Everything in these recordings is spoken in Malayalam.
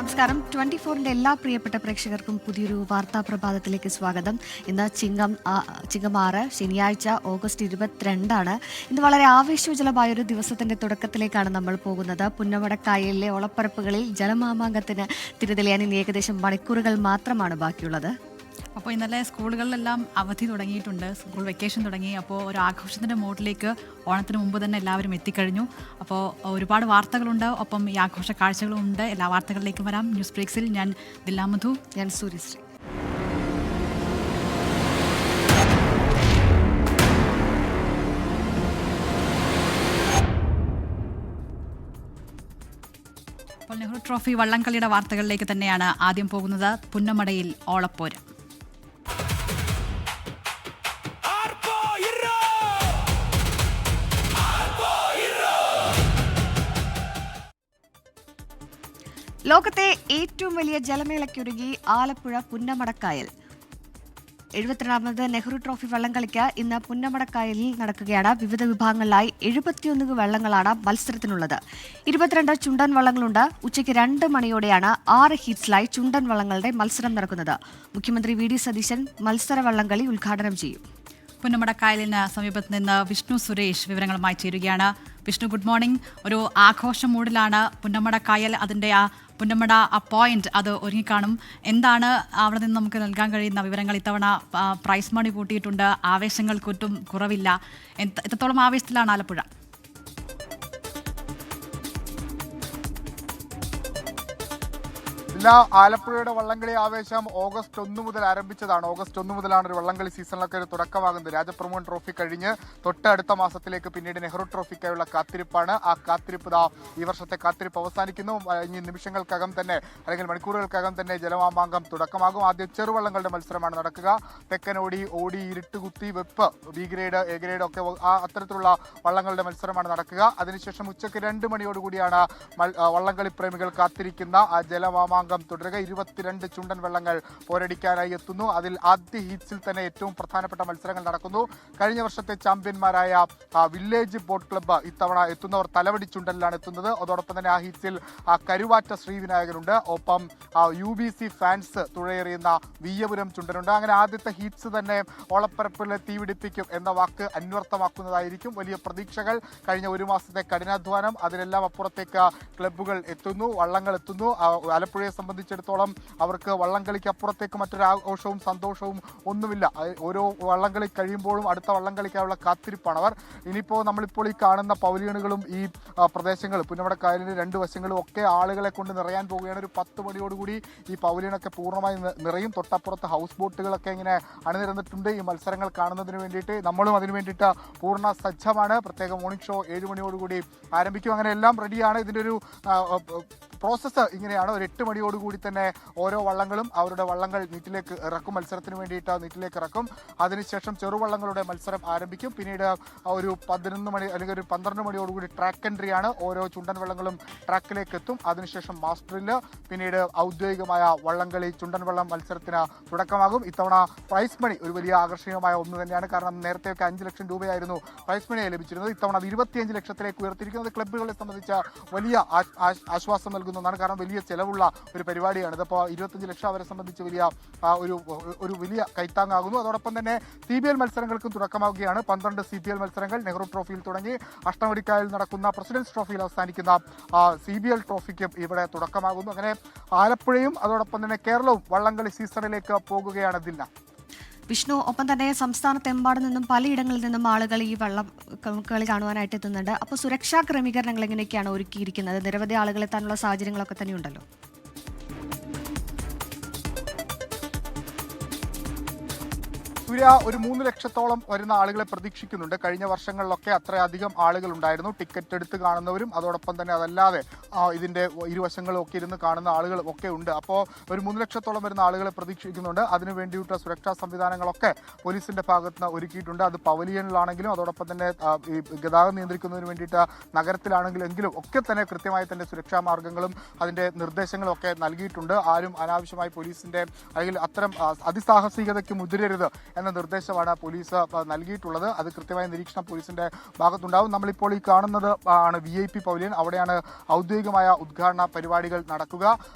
നമസ്കാരം. 24-ന്റെ എല്ലാ പ്രിയപ്പെട്ട പ്രേക്ഷകർക്കും പുതിയൊരു വാർത്താ പ്രഭാതത്തിലേക്ക് സ്വാഗതം. ഇന്ന് ചിങ്ങം 6 ശനിയാഴ്ച ഓഗസ്റ്റ് 22 ഇന്ന് വളരെ ആവേശോജ്വലമായൊരു ദിവസത്തിന്റെ തുടക്കത്തിലേക്കാണ് നമ്മൾ പോകുന്നത്. പുന്നമടക്കായലിലെ ഒളപ്പരപ്പുകളിൽ ജലമാമാങ്കത്തിന് തിരിതെളിയാൻ ഇനി ഏകദേശം മണിക്കൂറുകൾ മാത്രമാണ് ബാക്കിയുള്ളത്. അപ്പോൾ ഇന്നലെ സ്കൂളുകളിലെല്ലാം അവധി തുടങ്ങിയിട്ടുണ്ട്, സ്കൂൾ വെക്കേഷൻ തുടങ്ങി. അപ്പോൾ ഒരു ആഘോഷത്തിൻ്റെ മോഡിലേക്ക് ഓണത്തിന് മുമ്പ് തന്നെ എല്ലാവരും എത്തിക്കഴിഞ്ഞു. അപ്പോൾ ഒരുപാട് വാർത്തകളുണ്ട്, ഒപ്പം ഈ ആഘോഷ കാഴ്ചകളും ഉണ്ട്. എല്ലാ വാർത്തകളിലേക്കും വരാം. ന്യൂസ് ബ്രേക്സിൽ ഞാൻ ദില്ലാമധു, ഞാൻ സൂര്യശ്രീ. അപ്പോൾ നെഹ്റു ട്രോഫി വള്ളംകളിയുടെ വാർത്തകളിലേക്ക് തന്നെയാണ് ആദ്യം പോകുന്നത്. പുന്നമടയിൽ ഓളപ്പോര്. ലോകത്തെ ഏറ്റവും വലിയ ജലമേളയ്ക്കൊരുങ്ങി ആലപ്പുഴ പുന്നമടക്കായൽ. 72ാമത് നെഹ്റു ട്രോഫി വള്ളംകളിക്ക് ഇന്ന് പുന്നമടക്കായലിൽ നടക്കുകയാണ്. വിവിധ വിഭാഗങ്ങളിലായി 71 വള്ളങ്ങളാണ് മത്സരത്തിനുള്ളത്. 22 ചുണ്ടൻ വള്ളങ്ങളുണ്ട്. ഉച്ചയ്ക്ക് 2 മണിയോടെയാണ് 6 ഹീറ്റ്സിലായി ചുണ്ടൻ വള്ളങ്ങളുടെ മത്സരം നടക്കുന്നത്. മുഖ്യമന്ത്രി വി.ഡി. സതീശൻ മത്സര വള്ളംകളി ഉദ്ഘാടനം ചെയ്യും. പുന്നമടക്കായലിന് സമീപത്ത് നിന്ന് വിഷ്ണു സുരേഷ് വിവരങ്ങളുമായി ചേരുകയാണ്. Vishnu, good morning. ഒരു ആഘോഷ മൂഡിലാണ് പുന്നമടക്കായൽ. അതിൻ്റെ ആ പുന്നമട പോയിന്റ് അത് ഒരുങ്ങിക്കാണും. എന്താണ് അവിടെ നിന്ന് നമുക്ക് നൽകാൻ കഴിയുന്ന വിവരങ്ങൾ? ഇത്തവണ പ്രൈസ് മണി കൂട്ടിയിട്ടുണ്ട്, ആവേശങ്ങൾക്കൊട്ടും കുറവില്ല. എത്രത്തോളം ആവേശത്തിലാണ് ആലപ്പുഴ? ആലപ്പുഴയുടെ വള്ളംകളി ആവേശം ഓഗസ്റ്റ് 1 മുതൽ ആരംഭിച്ചതാണ്. ഓഗസ്റ്റ് 1 മുതലാണ് ഒരു വള്ളംകളി സീസണിലൊക്കെ ഒരു തുടക്കമാകുന്നത്. രാജപ്രമോഹൻ ട്രോഫി കഴിഞ്ഞ് തൊട്ടടുത്ത മാസത്തിലേക്ക് പിന്നീട് നെഹ്റു ട്രോഫിക്കായുള്ള കാത്തിരിപ്പാണ്. ആ കാത്തിരിപ്പ് ഈ വർഷത്തെ കാത്തിരിപ്പ് അവസാനിക്കുന്നു. ഇനി നിമിഷങ്ങൾക്കകം തന്നെ അല്ലെങ്കിൽ മണിക്കൂറുകൾക്കകം തന്നെ ജലമാമാങ്കം തുടക്കമാകും. ആദ്യം ചെറുവള്ളങ്ങളുടെ മത്സരമാണ് നടക്കുക. തെക്കനോടി, ഓടി, ഇരുട്ടുകുത്തി, വെപ്പ്, ബി ഗ്രേഡ്, എ ഗ്രേഡ് ഒക്കെ അത്തരത്തിലുള്ള വള്ളങ്ങളുടെ മത്സരമാണ് നടക്കുക. അതിനുശേഷം ഉച്ചയ്ക്ക് 2 മണിയോടുകൂടിയാണ് വള്ളംകളി പ്രേമികൾ കാത്തിരിക്കുന്ന ആ ജലമാമാങ്കം തുടരുക. 22 ചുണ്ടൻ വെള്ളങ്ങൾ പോരടിക്കാനായി എത്തുന്നു. അതിൽ ആദ്യ ഹീറ്റ്സിൽ തന്നെ ഏറ്റവും പ്രധാനപ്പെട്ട മത്സരങ്ങൾ നടക്കുന്നു. കഴിഞ്ഞ വർഷത്തെ ചാമ്പ്യന്മാരായ വില്ലേജ് ബോട്ട് ക്ലബ്ബ് ഇത്തവണ എത്തുന്നവർ തലവടി ചുണ്ടനിലാണ് എത്തുന്നത്. അതോടൊപ്പം തന്നെ ആ ഹീറ്റ്സിൽ കരുവാറ്റ ശ്രീവിനായകനുണ്ട്. ഒപ്പം UBC ഫാൻസ് തുഴയെറിയുന്ന വീയപുരം ചുണ്ടനുണ്ട്. അങ്ങനെ ആദ്യത്തെ ഹീറ്റ്സ് തന്നെ ഓളപ്പരപ്പിലെ തീപിടിപ്പിക്കും എന്ന വാക്ക് അന്വർത്ഥമാക്കുന്നതായിരിക്കും. വലിയ പ്രതീക്ഷകൾ, കഴിഞ്ഞ ഒരു മാസത്തെ കഠിനാധ്വാനം, അതിനെല്ലാം അപ്പുറത്തേക്ക് ക്ലബ്ബുകൾ എത്തുന്നു, വള്ളങ്ങൾ എത്തുന്നു. ആലപ്പുഴയെ സംബന്ധിച്ചിടത്തോളം അവർക്ക് വള്ളംകളിക്ക് അപ്പുറത്തേക്ക് മറ്റൊരു ആഘോഷവും സന്തോഷവും ഒന്നുമില്ല. ഓരോ വള്ളംകളി കഴിയുമ്പോഴും അടുത്ത വള്ളംകളിക്കാനുള്ള കാത്തിരിപ്പാണ് അവർ. ഇനിയിപ്പോൾ നമ്മളിപ്പോൾ ഈ കാണുന്ന പവലിയനുകളും ഈ പ്രദേശങ്ങൾ പുന്നമടക്കായലിൻ്റെ 2 വശങ്ങളും ഒക്കെ ആളുകളെ കൊണ്ട് നിറയാൻ പോവുകയാണ്. ഒരു 10 മണിയോടുകൂടി ഈ പവലിയനൊക്കെ പൂർണ്ണമായി നിറയും. തൊട്ടപ്പുറത്ത് ഹൗസ് ബോട്ടുകളൊക്കെ ഇങ്ങനെ അണിനിരന്നിട്ടുണ്ട് ഈ മത്സരങ്ങൾ കാണുന്നതിന് വേണ്ടിയിട്ട്. നമ്മളും അതിന് വേണ്ടിയിട്ട് പൂർണ്ണ സജ്ജമാണ്. പ്രത്യേക മോർണിംഗ് ഷോ 7 മണിയോടുകൂടി ആരംഭിക്കും. അങ്ങനെ എല്ലാം റെഡിയാണ്. ഇതിൻ്റെ ഒരു പ്രോസസ്സ് ഇങ്ങനെയാണ്. ഒരു 8 മണിയോടുകൂടി തന്നെ ഓരോ വള്ളങ്ങളും അവരുടെ വള്ളങ്ങൾ നീറ്റിലേക്ക് ഇറക്കും. മത്സരത്തിന് വേണ്ടിയിട്ട് നീറ്റിലേക്ക് ഇറക്കും. അതിനുശേഷം ചെറുവള്ളങ്ങളുടെ മത്സരം ആരംഭിക്കും. പിന്നീട് ഒരു 11 മണി അല്ലെങ്കിൽ ഒരു 12 മണിയോടുകൂടി ട്രാക്ക് എൻട്രിയാണ്. ഓരോ ചുണ്ടൻ വള്ളങ്ങളും ട്രാക്കിലേക്ക് എത്തും. അതിനുശേഷം മാസ്റ്ററില് പിന്നീട് ഔദ്യോഗികമായ വള്ളംകളി ചുണ്ടൻ വള്ളം മത്സരത്തിന് തുടക്കമാകും. ഇത്തവണ പ്രൈസ് മണി ഒരു വലിയ ആകർഷണീയമായ ഒന്ന് തന്നെയാണ്. കാരണം നേരത്തെയൊക്കെ 5 ലക്ഷം രൂപയായിരുന്നു പ്രൈസ് മണിയായി ലഭിച്ചിരുന്നത്. ഇത്തവണ അത് 25 ലക്ഷത്തിലേക്ക് ഉയർത്തിയിരിക്കുന്നത് ക്ലബ്ബുകളെ സംബന്ധിച്ച് വലിയ ആശ്വാസം നൽകുന്നതാണ്. കാരണം വലിയ ചെലവുള്ള ഒരു പരിപാടിയാണ്. ഇതിപ്പോൾ 25 ലക്ഷം അവരെ സംബന്ധിച്ച് വലിയ ഒരു വലിയ കൈത്താങ്ങാകുന്നു. അതോടൊപ്പം തന്നെ CBL മത്സരങ്ങൾക്കും തുടക്കമാവുകയാണ്. 12 CBL മത്സരങ്ങൾ നെഹ്റു ട്രോഫിയിൽ തുടങ്ങി അഷ്ടമുടിക്കായൽ നടക്കുന്ന പ്രസിഡന്റ്സ് ട്രോഫിയിൽ അവസാനിക്കുന്ന CBL ട്രോഫിക്കും ഇവിടെ തുടക്കമാകുന്നു. അങ്ങനെ ആലപ്പുഴയും അതോടൊപ്പം തന്നെ കേരളവും വള്ളംകളി സീസണിലേക്ക് പോകുകയാണ്. ദില്ല വിഷ്ണു, ഒപ്പം തന്നെ സംസ്ഥാനത്തെമ്പാടും നിന്നും പലയിടങ്ങളിൽ നിന്നും ആളുകൾ ഈ വള്ളം കളി കാണുവാനായിട്ട് എത്തുന്നുണ്ട്. അപ്പോൾ സുരക്ഷാ ക്രമീകരണങ്ങൾ എങ്ങനെയൊക്കെയാണ് ഒരുക്കിയിരിക്കുന്നത്? നിരവധി ആളുകൾ എത്താനുള്ള സാഹചര്യങ്ങളൊക്കെ തന്നെ ഉണ്ടല്ലോ. ഒരു 3 ലക്ഷത്തോളം വരുന്ന ആളുകളെ പ്രതീക്ഷിക്കുന്നുണ്ട്. കഴിഞ്ഞ വർഷങ്ങളിലൊക്കെ അത്രയധികം ആളുകൾ ഉണ്ടായിരുന്നു. ടിക്കറ്റ് എടുത്ത് കാണുന്നവരും അതോടൊപ്പം തന്നെ അതല്ലാതെ ഇതിൻ്റെ ഇരുവശങ്ങളും ഒക്കെ ഇരുന്ന് കാണുന്ന ആളുകൾ ഒക്കെ ഉണ്ട്. അപ്പോൾ ഒരു 3 ലക്ഷത്തോളം വരുന്ന ആളുകളെ പ്രതീക്ഷിക്കുന്നുണ്ട്. അതിനു വേണ്ടിയിട്ട് സുരക്ഷാ സംവിധാനങ്ങളൊക്കെ പോലീസിന്റെ ഭാഗത്ത് നിന്ന് ഒരുക്കിയിട്ടുണ്ട്. അത് പവലിയനിലാണെങ്കിലും അതോടൊപ്പം തന്നെ ഈ ഗതാഗതം നിയന്ത്രിക്കുന്നതിന് വേണ്ടിയിട്ട് നഗരത്തിലാണെങ്കിലും ഒക്കെ തന്നെ കൃത്യമായി തന്നെ സുരക്ഷാ മാർഗങ്ങളും അതിൻ്റെ നിർദ്ദേശങ്ങളും ഒക്കെ നൽകിയിട്ടുണ്ട്. ആരും അനാവശ്യമായി പോലീസിന്റെ അല്ലെങ്കിൽ അത്തരം അതിസാഹസികതയ്ക്ക് മുതിരരുത് എന്ന നിർദ്ദേശമാണ് പോലീസ് നൽകിയിട്ടുള്ളത്. അത് കൃത്യമായ നിരീക്ഷണം പോലീസിന്റെ ഭാഗത്തുണ്ടാവും. നമ്മളിപ്പോൾ ഈ കാണുന്നത് ആണ് VIP പവലിയൻ. അവിടെയാണ് ഔദ്യോഗികമായ ഉദ്ഘാടന പരിപാടികൾ നടക്കുക.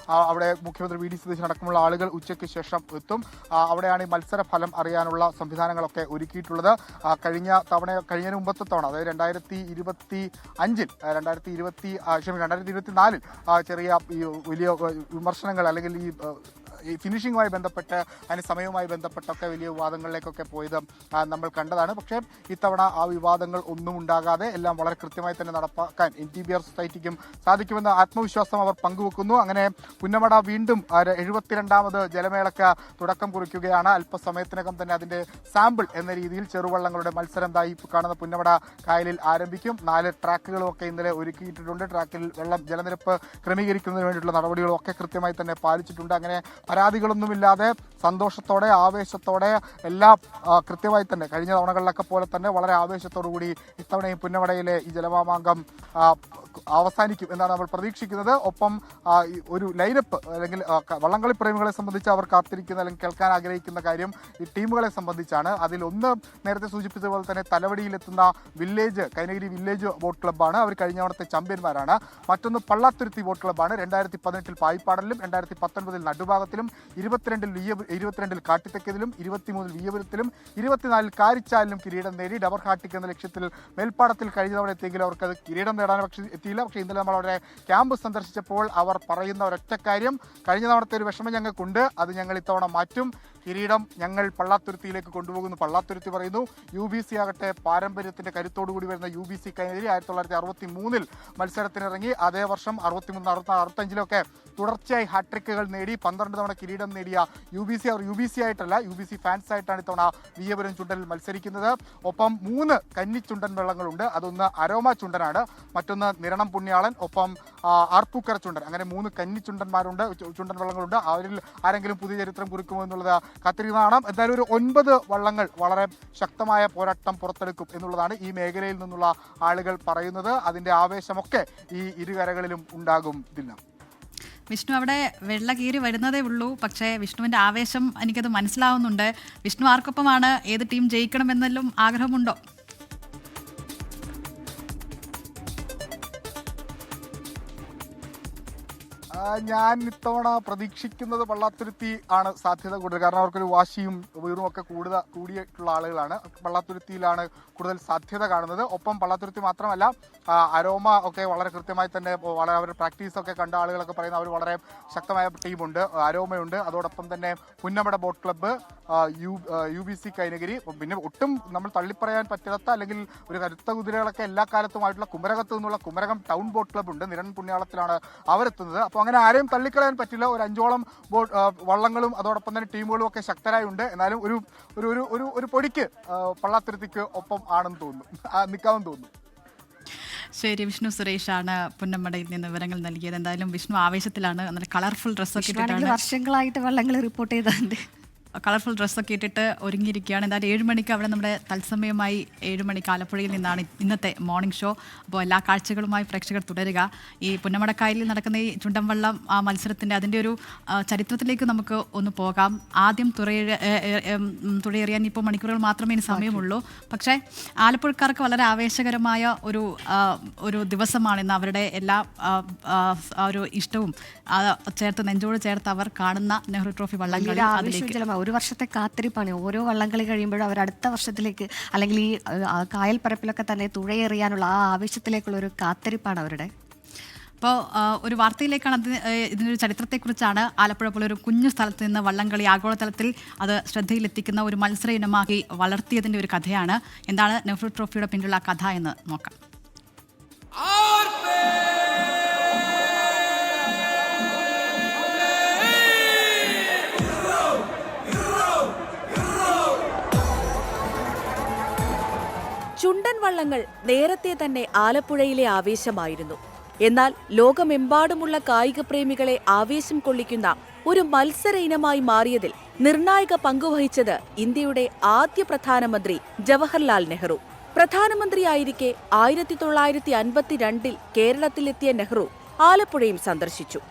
അവിടെ മുഖ്യമന്ത്രി VD സതീശൻ അടക്കമുള്ള ആളുകൾ ഉച്ചയ്ക്ക് ശേഷം എത്തും. അവിടെയാണ് ഈ മത്സര ഫലം അറിയാനുള്ള സംവിധാനങ്ങളൊക്കെ ഒരുക്കിയിട്ടുള്ളത്. കഴിഞ്ഞ മുമ്പത്തെ തവണ, അതായത് 2024 ചെറിയ ഈ വലിയ വിമർശനങ്ങൾ അല്ലെങ്കിൽ ഈ ഫിനിഷിങ്ങുമായി ബന്ധപ്പെട്ട് അതിന് സമയവുമായി ബന്ധപ്പെട്ടൊക്കെ വലിയ വിവാദങ്ങളിലേക്കൊക്കെ പോയത് നമ്മൾ കണ്ടതാണ്. പക്ഷേ ഇത്തവണ ആ വിവാദങ്ങൾ ഒന്നും ഉണ്ടാകാതെ എല്ലാം വളരെ കൃത്യമായി തന്നെ നടപ്പാക്കാൻ NTBR സൊസൈറ്റിക്കും സാധിക്കുമെന്ന ആത്മവിശ്വാസം അവർ പങ്കുവെക്കുന്നു. അങ്ങനെ പുന്നമട വീണ്ടും 72ാമത് ജലമേളയ്ക്ക് തുടക്കം കുറിക്കുകയാണ്. അല്പസമയത്തിനകം തന്നെ അതിന്റെ സാമ്പിൾ എന്ന രീതിയിൽ ചെറുവള്ളങ്ങളുടെ മത്സരം ഈ കാണുന്ന പുന്നമട കായലിൽ ആരംഭിക്കും. 4 ട്രാക്കുകളും ഒക്കെ ഇന്നലെ ഒരുക്കിയിട്ടുണ്ട്. ട്രാക്കിൽ ജലനിരപ്പ് ക്രമീകരിക്കുന്നതിന് വേണ്ടിയിട്ടുള്ള നടപടികളും ഒക്കെ കൃത്യമായി തന്നെ പാലിച്ചിട്ടുണ്ട്. അങ്ങനെ പരാതികളൊന്നുമില്ലാതെ സന്തോഷത്തോടെ ആവേശത്തോടെ എല്ലാം കൃത്യമായി തന്നെ കഴിഞ്ഞ തവണകളിലൊക്കെ പോലെ തന്നെ വളരെ ആവേശത്തോടു കൂടി ഇത്തവണയും പുന്നമടയിലെ ഈ ജലമാമാങ്കം അവസാനിക്കും എന്നാണ് നമ്മൾ പ്രതീക്ഷിക്കുന്നത്. ഒപ്പം ഒരു ലൈനപ്പ് അല്ലെങ്കിൽ വള്ളംകളി പ്രേമികളെ സംബന്ധിച്ച് അവർ കാത്തിരിക്കുന്ന അല്ലെങ്കിൽ കേൾക്കാൻ ആഗ്രഹിക്കുന്ന കാര്യം ഈ ടീമുകളെ സംബന്ധിച്ചാണ്. അതിലൊന്ന് നേരത്തെ സൂചിപ്പിച്ചതുപോലെ തന്നെ തലവടിയിലെത്തുന്ന കൈനഗിരി വില്ലേജ് ബോട്ട് ക്ലബ്ബാണ്. അവർ കഴിഞ്ഞ തവണത്തെ ചാമ്പ്യന്മാരാണ്. മറ്റൊന്ന് പള്ളാത്തുരുത്തി ബോട്ട് ക്ലബ്ബാണ്. 2018 പായിപ്പാടലിലും 2019 നടുഭാഗത്തിലും 22 കാട്ടിത്തെക്കതിലും 23 വിയ്യപുരത്തിലും 24 കാരിച്ചാലിലും കിരീടം നേടി. ഡബർ ഹാട്ടിക് എന്ന ലക്ഷ്യത്തിൽ മേൽപ്പാടത്തിൽ കഴിഞ്ഞ തവണ എത്തിയെങ്കിലും അവർക്ക് അത് കിരീടം നേടാൻ എത്തിയില്ല. പക്ഷേ ഇന്നലെ നമ്മൾ അവരുടെ ക്യാമ്പ് സന്ദർശിച്ചപ്പോൾ അവർ പറയുന്ന ഒരൊറ്റ കാര്യം, കഴിഞ്ഞ തവണത്തെ ഒരു വിഷമം ഞങ്ങൾക്കുണ്ട്, അത് ഞങ്ങൾ ഇത്തവണ മാറ്റും. കിരീടം ഞങ്ങൾ പള്ളാത്തുരുത്തിയിലേക്ക് കൊണ്ടുപോകുന്നു. പള്ളാത്തുരുത്തി പറയുന്നു. UBC ആകട്ടെ പാരമ്പര്യത്തിന്റെ കരുത്തോടുകൂടി വരുന്ന UBC കൈനഗിരി 1963 മത്സരത്തിനിറങ്ങി. അതേ വർഷം 63, 64, 65 തുടർച്ചയായി ഹാട്രിക്കുകൾ നേടി 12 തവണ കിരീടം നേടിയ അവർ UBC ആയിട്ടല്ല, UBC ഫാൻസ് ആയിട്ടാണ് ഇത്തവണ വിയ്യപുരം ചുണ്ടനിൽ മത്സരിക്കുന്നത്. ഒപ്പം 3 കന്നി ചുണ്ടൻ വെള്ളങ്ങളുണ്ട്. അതൊന്ന് അരോമ ചുണ്ടനാണ്, മറ്റൊന്ന് നിരണം പുണ്യാളൻ, ഒപ്പം ആർപ്പൂക്കര ചുണ്ടൻ. അങ്ങനെ 3 കന്നി ചുണ്ടൻ വെള്ളങ്ങളുണ്ട്. അവരിൽ ആരെങ്കിലും പുതിയ ചരിത്രം കുറിക്കുമോ എന്നുള്ളത് കാത്തിരിക്കുന്നതാണ്. എന്തായാലും ഒരു 9 വള്ളങ്ങൾ വളരെ ശക്തമായ പോരാട്ടം പുറത്തെടുക്കും എന്നുള്ളതാണ് ഈ മേഖലയിൽ നിന്നുള്ള ആളുകൾ പറയുന്നത്. അതിന്റെ ആവേശമൊക്കെ ഈ ഇരുകരകളിലും ഉണ്ടാകും. വിഷ്ണു, അവിടെ വെള്ള കീറി വരുന്നതേ ഉള്ളൂ. പക്ഷേ വിഷ്ണുവിൻ്റെ ആവേശം എനിക്കത് മനസ്സിലാവുന്നുണ്ട്. വിഷ്ണു ആർക്കൊപ്പമാണ്, ഏത് ടീം ജയിക്കണമെന്നെല്ലാം ആഗ്രഹമുണ്ടോ? ഞാൻ ഇത്തവണ പ്രതീക്ഷിക്കുന്നത് പള്ളാത്തുരുത്തി ആണ് സാധ്യത കൂടുതൽ. കാരണം അവർക്കൊരു വാശിയും വീറും ഒക്കെ കൂടിയിട്ടുള്ള ആളുകളാണ്. പള്ളാത്തുരുത്തിയിലാണ് കൂടുതൽ സാധ്യത കാണുന്നത്. ഒപ്പം പള്ളാത്തുരുത്തി മാത്രമല്ല, അരോമ ഒക്കെ വളരെ കൃത്യമായി തന്നെ അവരുടെ പ്രാക്ടീസൊക്കെ കണ്ട ആളുകളൊക്കെ പറയുന്ന അവർ വളരെ ശക്തമായ ടീമുണ്ട്. അരോമയുണ്ട്. അതോടൊപ്പം തന്നെ Punnamada boat club, UBC Kainakari, പിന്നെ ഒട്ടും നമ്മൾ തള്ളിപ്പറയാൻ പറ്റാത്ത അല്ലെങ്കിൽ ഒരു കരുത്ത കുതിരകളൊക്കെ എല്ലാ കാലത്തുമായിട്ടുള്ള കുമരകത്ത് നിന്നുള്ള കുമരകം ടൗൺ ബോട്ട് ക്ലബ്ബ് ഉണ്ട്. നിരൺ പുണ്യാളത്തിലാണ് അവരെത്തുന്നത്. അപ്പോൾ അങ്ങനെ ആരെയും തള്ളിക്കളയാൻ പറ്റില്ല. ഒരു 5ഓളം വള്ളങ്ങളും അതോടൊപ്പം തന്നെ ടീമുകളും ഒക്കെ ശക്തരായുണ്ട്. എന്നാലും ഒരു പൊടിക്ക് പള്ളാത്തുരുത്തിക്ക് ഒപ്പം ആണെന്ന് തോന്നുന്നു, നിൽക്കാമെന്ന് തോന്നുന്നു. ശരി, വിഷ്ണു സുരേഷാണ് പുന്നമടയിൽ നിന്ന് വിവരങ്ങൾ നൽകിയത്. എന്തായാലും വിഷ്ണു ആവേശത്തിലാണ്. നല്ല കളർഫുൾ ഡ്രസ്സൊക്കെ ഇട്ടിട്ടാണ് വർഷങ്ങളായിട്ട് വള്ളങ്ങൾ റിപ്പോർട്ട് ചെയ്തതിന്റെ കളർഫുൾ ഡ്രസ്സൊക്കെ ഇട്ടിട്ട് ഒരുങ്ങിയിരിക്കുകയാണ്. എന്തായാലും 7 മണിക്ക് അവിടെ നമ്മുടെ തത്സമയമായി 7 മണിക്ക് ആലപ്പുഴയിൽ നിന്നാണ് ഇന്നത്തെ മോർണിംഗ് ഷോ. അപ്പോൾ എല്ലാ കാഴ്ചകളുമായി പ്രേക്ഷകർ തുടരുക. ഈ പുന്നമടക്കായലിൽ നടക്കുന്ന ഈ ചുണ്ടൻവള്ളം മത്സരത്തിൻ്റെ അതിൻ്റെ ഒരു ചരിത്രത്തിലേക്ക് നമുക്ക് ഒന്ന് പോകാം. ആദ്യം തുഴയെറിയാൻ ഇപ്പോൾ മണിക്കൂറുകൾ മാത്രമേ ഇനി സമയമുള്ളൂ. പക്ഷേ ആലപ്പുഴക്കാർക്ക് വളരെ ആവേശകരമായ ഒരു ദിവസമാണ് ഇന്ന്. അവരുടെ എല്ലാ ഒരു ഇഷ്ടവും നെഞ്ചോട് ചേർത്ത് അവർ കാണുന്ന നെഹ്റു ട്രോഫി വള്ളംകളി. അതിലേക്ക് ഒരു വർഷത്തെ കാത്തിരിപ്പാണ്. ഓരോ വള്ളംകളി കഴിയുമ്പോഴും അവർ അടുത്ത വർഷത്തിലേക്ക് അല്ലെങ്കിൽ ഈ കായൽ പരപ്പിലൊക്കെ തന്നെ തുഴയെറിയാനുള്ള ആ ആവേശത്തിലേക്കുള്ള ഒരു കാത്തിരിപ്പാണ് അവരുടെ. അപ്പോൾ ഒരു വാർത്തയിലേക്കാണ്. ഇതിനൊരു ചരിത്രത്തെക്കുറിച്ചാണ്. ആലപ്പുഴ പോലെ ഒരു കുഞ്ഞു സ്ഥലത്ത് നിന്ന് വള്ളംകളി ആഗോളതലത്തിൽ അത് ശ്രദ്ധയിലെത്തിക്കുന്ന ഒരു മത്സര ഇനമാക്കി വളർത്തിയതിൻ്റെ ഒരു കഥയാണ്. എന്താണ് നെഹ്റു ട്രോഫിയുടെ പിന്നിലുള്ള കഥ എന്ന് നോക്കാം. ചുണ്ടൻ വള്ളങ്ങൾ നേരത്തെ തന്നെ ആലപ്പുഴയിലെ ആവേശമായിരുന്നു. എന്നാൽ ലോകമെമ്പാടുമുള്ള കായിക പ്രേമികളെ ആവേശം കൊള്ളിക്കുന്ന ഒരു മത്സര ഇനമായി മാറിയതിൽ നിർണായക പങ്കുവഹിച്ചത് ഇന്ത്യയുടെ ആദ്യ പ്രധാനമന്ത്രി ജവഹർലാൽ നെഹ്റു. പ്രധാനമന്ത്രിയായിരിക്കെ 1952 കേരളത്തിലെത്തിയ നെഹ്റു ആലപ്പുഴയും സന്ദർശിച്ചു.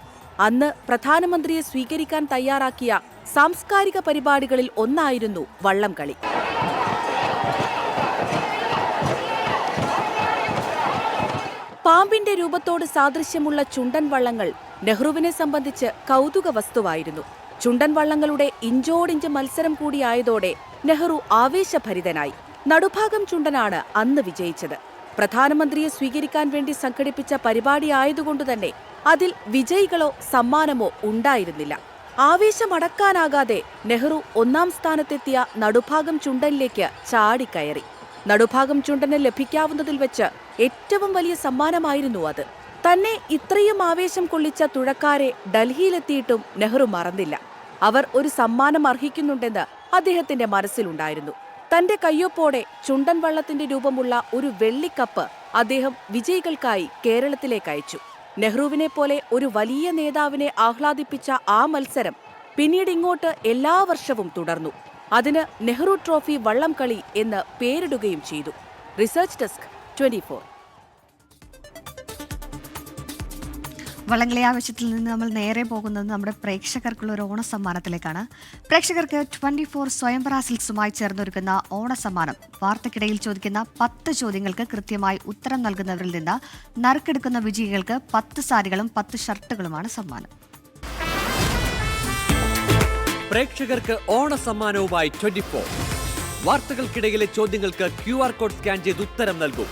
അന്ന് പ്രധാനമന്ത്രിയെ സ്വീകരിക്കാൻ തയ്യാറാക്കിയ സാംസ്കാരിക പരിപാടികളിൽ ഒന്നായിരുന്നു വള്ളംകളി. പാമ്പിന്റെ രൂപത്തോട് സാദൃശ്യമുള്ള ചുണ്ടൻ വള്ളങ്ങൾ നെഹ്റുവിനെ സംബന്ധിച്ച് കൗതുക വസ്തുവായിരുന്നു. ചുണ്ടൻ വള്ളങ്ങളുടെ ഇഞ്ചോടിഞ്ച് മത്സരം കൂടിയായതോടെ നെഹ്റു ആവേശഭരിതനായി. നടുഭാഗം ചുണ്ടനാണ് അന്ന് വിജയിച്ചത്. പ്രധാനമന്ത്രിയെ സ്വീകരിക്കാൻ വേണ്ടി സംഘടിപ്പിച്ച പരിപാടിയായതുകൊണ്ടുതന്നെ അതിൽ വിജയികളോ സമ്മാനമോ ഉണ്ടായിരുന്നില്ല. ആവേശമടക്കാനാകാതെ നെഹ്റു ഒന്നാം സ്ഥാനത്തെത്തിയ നടുഭാഗം ചുണ്ടനിലേക്ക് ചാടിക്കയറി. നടുഭാഗം ചുണ്ടന് ലഭിക്കാവുന്നതിൽ വെച്ച് ഏറ്റവും വലിയ സമ്മാനമായിരുന്നു അത്. തന്നെ ഇത്രയും ആവേശം കൊള്ളിച്ച തുഴക്കാരെ ഡൽഹിയിലെത്തിയിട്ടും നെഹ്റു മറന്നില്ല. അവർ ഒരു സമ്മാനം അർഹിക്കുന്നുണ്ടെന്ന് അദ്ദേഹത്തിന്റെ മനസ്സിലുണ്ടായിരുന്നു. തന്റെ കയ്യൊപ്പോടെ ചുണ്ടൻ വള്ളത്തിന്റെ രൂപമുള്ള ഒരു വെള്ളിക്കപ്പ് അദ്ദേഹം വിജയികൾക്കായി കേരളത്തിലേക്ക് അയച്ചു. നെഹ്റുവിനെ പോലെ ഒരു വലിയ നേതാവിനെ ആഹ്ലാദിപ്പിച്ച ആ മത്സരം പിന്നീട് ഇങ്ങോട്ട് എല്ലാ വർഷവും തുടർന്നു. അതിന് നെഹ്റു ട്രോഫി വള്ളംകളി എന്ന് പേരിടുകയും ചെയ്തു. Research desk 24. വള്ളംകളി ആവശ്യത്തിൽ നിന്ന് നമ്മൾ നേരെ പോകുന്നത് നമ്മുടെ പ്രേക്ഷകർക്കുള്ള ഒരു ഓണസമ്മാനത്തിലേക്കാണ്. പ്രേക്ഷകർക്ക് 24 സ്വയംവര സിൽക്സുമായി ചേർന്നൊരുക്കുന്ന ഓണസമ്മാനം. വാർത്തക്കിടയിൽ ചോദിക്കുന്ന 10 ചോദ്യങ്ങൾക്ക് കൃത്യമായി ഉത്തരം നൽകുന്നവരിൽ നിന്ന് നറുക്കെടുക്കുന്ന വിജയികൾക്ക് 10 സാരികളും 10 ഷർട്ടുകളുമാണ് സമ്മാനം. പ്രേക്ഷകർക്ക് ഓണസമ്മാനവുമായി 24. വാർത്തകൾക്കിടയിലെ ചോദ്യങ്ങൾക്ക് QR കോഡ് സ്കാൻ ചെയ്ത് ഉത്തരം നൽകും.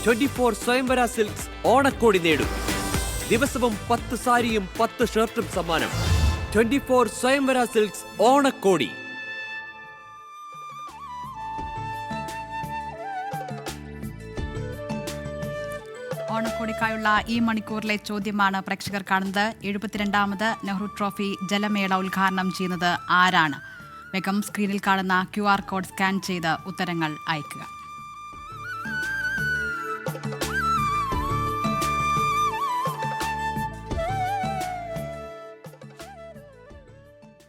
24 സ്വയംവര സിൽക്സ് ഓണക്കോടി നേടും. ദിവസവും 10 സാരിയും 10 ഷർട്ടും സമ്മാനം. 24 സ്വയംവര സിൽക്സ് ഓണക്കോടി. ഓണക്കോടിക്കായുള്ള ഈ മണിക്കൂറിലെ ചോദ്യമാണ് പ്രേക്ഷകർ കാണുന്നത്. 72ാമത് നെഹ്റു ട്രോഫി ജലമേള ഉദ്ഘാടനം ചെയ്യുന്നത് ആരാണ്? വേഗം സ്ക്രീനിൽ കാണുന്ന QR കോഡ് സ്കാൻ ചെയ്ത് ഉത്തരങ്ങൾ അയക്കുക.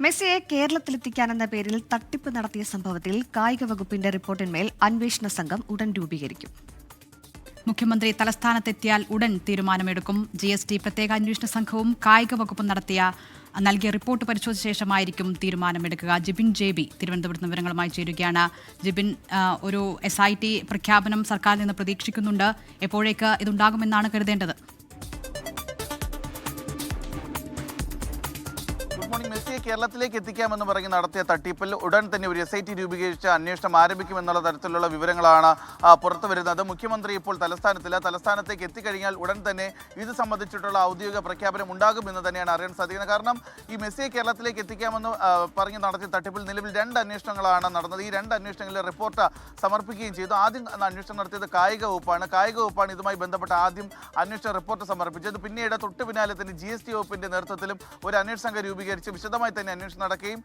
മെസ്സിയെ കേരളത്തിലെത്തിക്കാനെന്ന പേരിൽ തട്ടിപ്പ് നടത്തിയ സംഭവത്തിൽ കായിക വകുപ്പിന്റെ റിപ്പോർട്ടിന്മേൽ അന്വേഷണ സംഘം ഉടൻ രൂപീകരിക്കും. മുഖ്യമന്ത്രി തലസ്ഥാനത്തെത്തിയാൽ ഉടൻ തീരുമാനമെടുക്കും. GST പ്രത്യേക അന്വേഷണ സംഘവും കായിക വകുപ്പും നൽകിയ റിപ്പോർട്ട് പരിശോധിച്ച ശേഷമായിരിക്കും തീരുമാനമെടുക്കുക. ജിബിൻ JB തിരുവനന്തപുരത്ത് വിവരങ്ങളുമായി ചേരുകയാണ്. ജിബിൻ, ഒരു SIT പ്രഖ്യാപനം സർക്കാരിൽ നിന്ന് പ്രതീക്ഷിക്കുന്നുണ്ട്. എപ്പോഴേക്ക് ഇതുണ്ടാകുമെന്നാണ് കരുതേണ്ടത്? മെസ്സിയെ കേരളത്തിലേക്ക് എത്തിക്കാമെന്ന് പറഞ്ഞ് നടത്തിയ തട്ടിപ്പിൽ ഉടൻ തന്നെ ഒരു SIT രൂപീകരിച്ച് അന്വേഷണം ആരംഭിക്കുമെന്നുള്ള തരത്തിലുള്ള വിവരങ്ങളാണ് പുറത്തു വരുന്നത്. മുഖ്യമന്ത്രി ഇപ്പോൾ തലസ്ഥാനത്തില്ല. തലസ്ഥാനത്തേക്ക് എത്തിക്കഴിഞ്ഞാൽ ഉടൻ തന്നെ ഇത് സംബന്ധിച്ചിട്ടുള്ള ഔദ്യോഗിക പ്രഖ്യാപനം ഉണ്ടാകുമെന്ന് തന്നെയാണ് അറിയാൻ സാധിക്കുന്നത്. കാരണം ഈ മെസ്സിയെ കേരളത്തിലേക്ക് എത്തിക്കാമെന്ന് പറഞ്ഞ് നടത്തിയ തട്ടിപ്പിൽ നിലവിൽ 2 അന്വേഷണങ്ങളാണ് നടന്നത്. ഈ 2 അന്വേഷണങ്ങളിലെ റിപ്പോർട്ട് സമർപ്പിക്കുകയും ചെയ്തു. ആദ്യം അന്വേഷണം നടത്തിയത് കായിക വകുപ്പാണ്. ഇതുമായി ബന്ധപ്പെട്ട ആദ്യം അന്വേഷണ റിപ്പോർട്ട് സമർപ്പിച്ചത്. പിന്നീട് തൊട്ടു പിന്നാലെ തന്നെ GST വകുപ്പിന്റെ നേതൃത്വത്തിലും ഒരു അന്വേഷണ സംഘം രൂപീകരിച്ച് വിശദമായി തന്നെ അന്വേഷണം നടക്കുകയും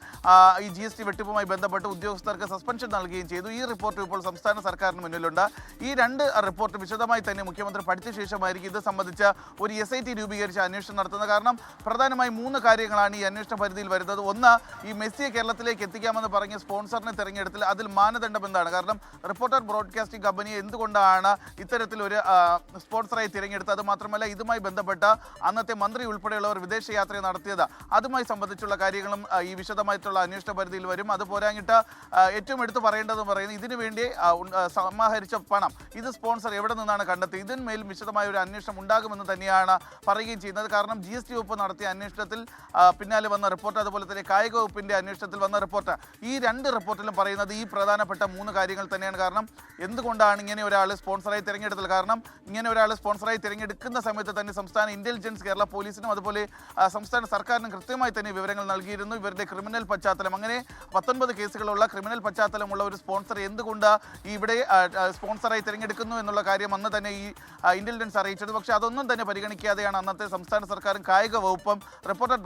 ഈ GST വെട്ടിപ്പുമായി ബന്ധപ്പെട്ട് ഉദ്യോഗസ്ഥർക്ക് സസ്പെൻഷൻ നൽകുകയും ചെയ്തു. ഈ റിപ്പോർട്ട് ഇപ്പോൾ സംസ്ഥാന സർക്കാരിന് മുന്നിലുണ്ട്. ഈ 2 റിപ്പോർട്ട് വിശദമായി തന്നെ മുഖ്യമന്ത്രി പഠിച്ച ശേഷമായിരിക്കും ഇത് സംബന്ധിച്ച ഒരു SIT രൂപീകരിച്ച് അന്വേഷണം നടത്തുന്നത്. കാരണം പ്രധാനമായും 3 കാര്യങ്ങളാണ് ഈ അന്വേഷണ പരിധിയിൽ വരുന്നത്. ഒന്ന്, ഈ മെസ്സിയെ കേരളത്തിലേക്ക് എത്തിക്കാമെന്ന് പറഞ്ഞ് സ്പോൺസറിനെ തിരഞ്ഞെടുത്തിൽ അതിൽ മാനദണ്ഡം എന്താണ്? കാരണം റിപ്പോർട്ടർ ബ്രോഡ്കാസ്റ്റിംഗ് കമ്പനിയെ എന്തുകൊണ്ടാണ് ഇത്തരത്തിലൊരു സ്പോൺസറായി തിരഞ്ഞെടുത്തത്? അത് മാത്രമല്ല, ഇതുമായി ബന്ധപ്പെട്ട അന്നത്തെ മന്ത്രി ഉൾപ്പെടെയുള്ളവർ വിദേശയാത്ര നടത്തിയത് അതുമായി സംബന്ധിച്ചുള്ള കാര്യങ്ങളും ഈ വിശദമായിട്ടുള്ള അന്വേഷണ പരിധിയിൽ വരും. അത് പോരാഞ്ഞിട്ട് ഏറ്റവും എടുത്തു പറയേണ്ടതെന്ന് പറയുന്നത് ഇതിനു വേണ്ടി സമാഹരിച്ച പണം, ഇത് സ്പോൺസർ എവിടെ നിന്നാണ് കണ്ടെത്തി? ഇതിന്മേലും വിശദമായ ഒരു അന്വേഷണം ഉണ്ടാകുമെന്ന് തന്നെയാണ് പറയുകയും ചെയ്യുന്നത്. കാരണം GST വകുപ്പ് നടത്തിയ അന്വേഷണത്തിൽ പിന്നാലെ വന്ന റിപ്പോർട്ട്, അതുപോലെ തന്നെ കായിക വകുപ്പിന്റെ അന്വേഷണത്തിൽ വന്ന റിപ്പോർട്ട്, ഈ 2 റിപ്പോർട്ടിലും പറയുന്നത് ഈ പ്രധാനപ്പെട്ട 3 കാര്യങ്ങൾ തന്നെയാണ്. കാരണം എന്തുകൊണ്ടാണ് ഇങ്ങനെ ഒരാൾ സ്പോൺസറായി തിരഞ്ഞെടുത്തത്? കാരണം ഇങ്ങനെ ഒരാൾ സ്പോൺസറായി തിരഞ്ഞെടുക്കുന്ന സമയത്ത് തന്നെ സംസ്ഥാന ഇന്റലിജൻസ്, കേരള പോലീസിനും അതുപോലെ സംസ്ഥാന സർക്കാരിനും കൃത്യമായി തന്നെ വിവരങ്ങൾ നൽകിയിരുന്നു. ഇവരുടെ ക്രിമിനൽ പശ്ചാത്തലം, അങ്ങനെ 19 കേസുകളുള്ള ക്രിമിനൽ പശ്ചാത്തലമുള്ള ഒരു സ്പോൺസർ എന്തുകൊണ്ട് ഇവിടെ സ്പോൺസറായി തിരഞ്ഞെടുക്കുന്നു എന്നുള്ള കാര്യം അന്ന് തന്നെ ഈ ഇന്റലിജൻസ് അറിയിച്ചത്. പക്ഷേ അതൊന്നും തന്നെ പരിഗണിക്കാതെയാണ് അന്നത്തെ സംസ്ഥാന സർക്കാരും കായിക വകുപ്പും റിപ്പോർട്ടർ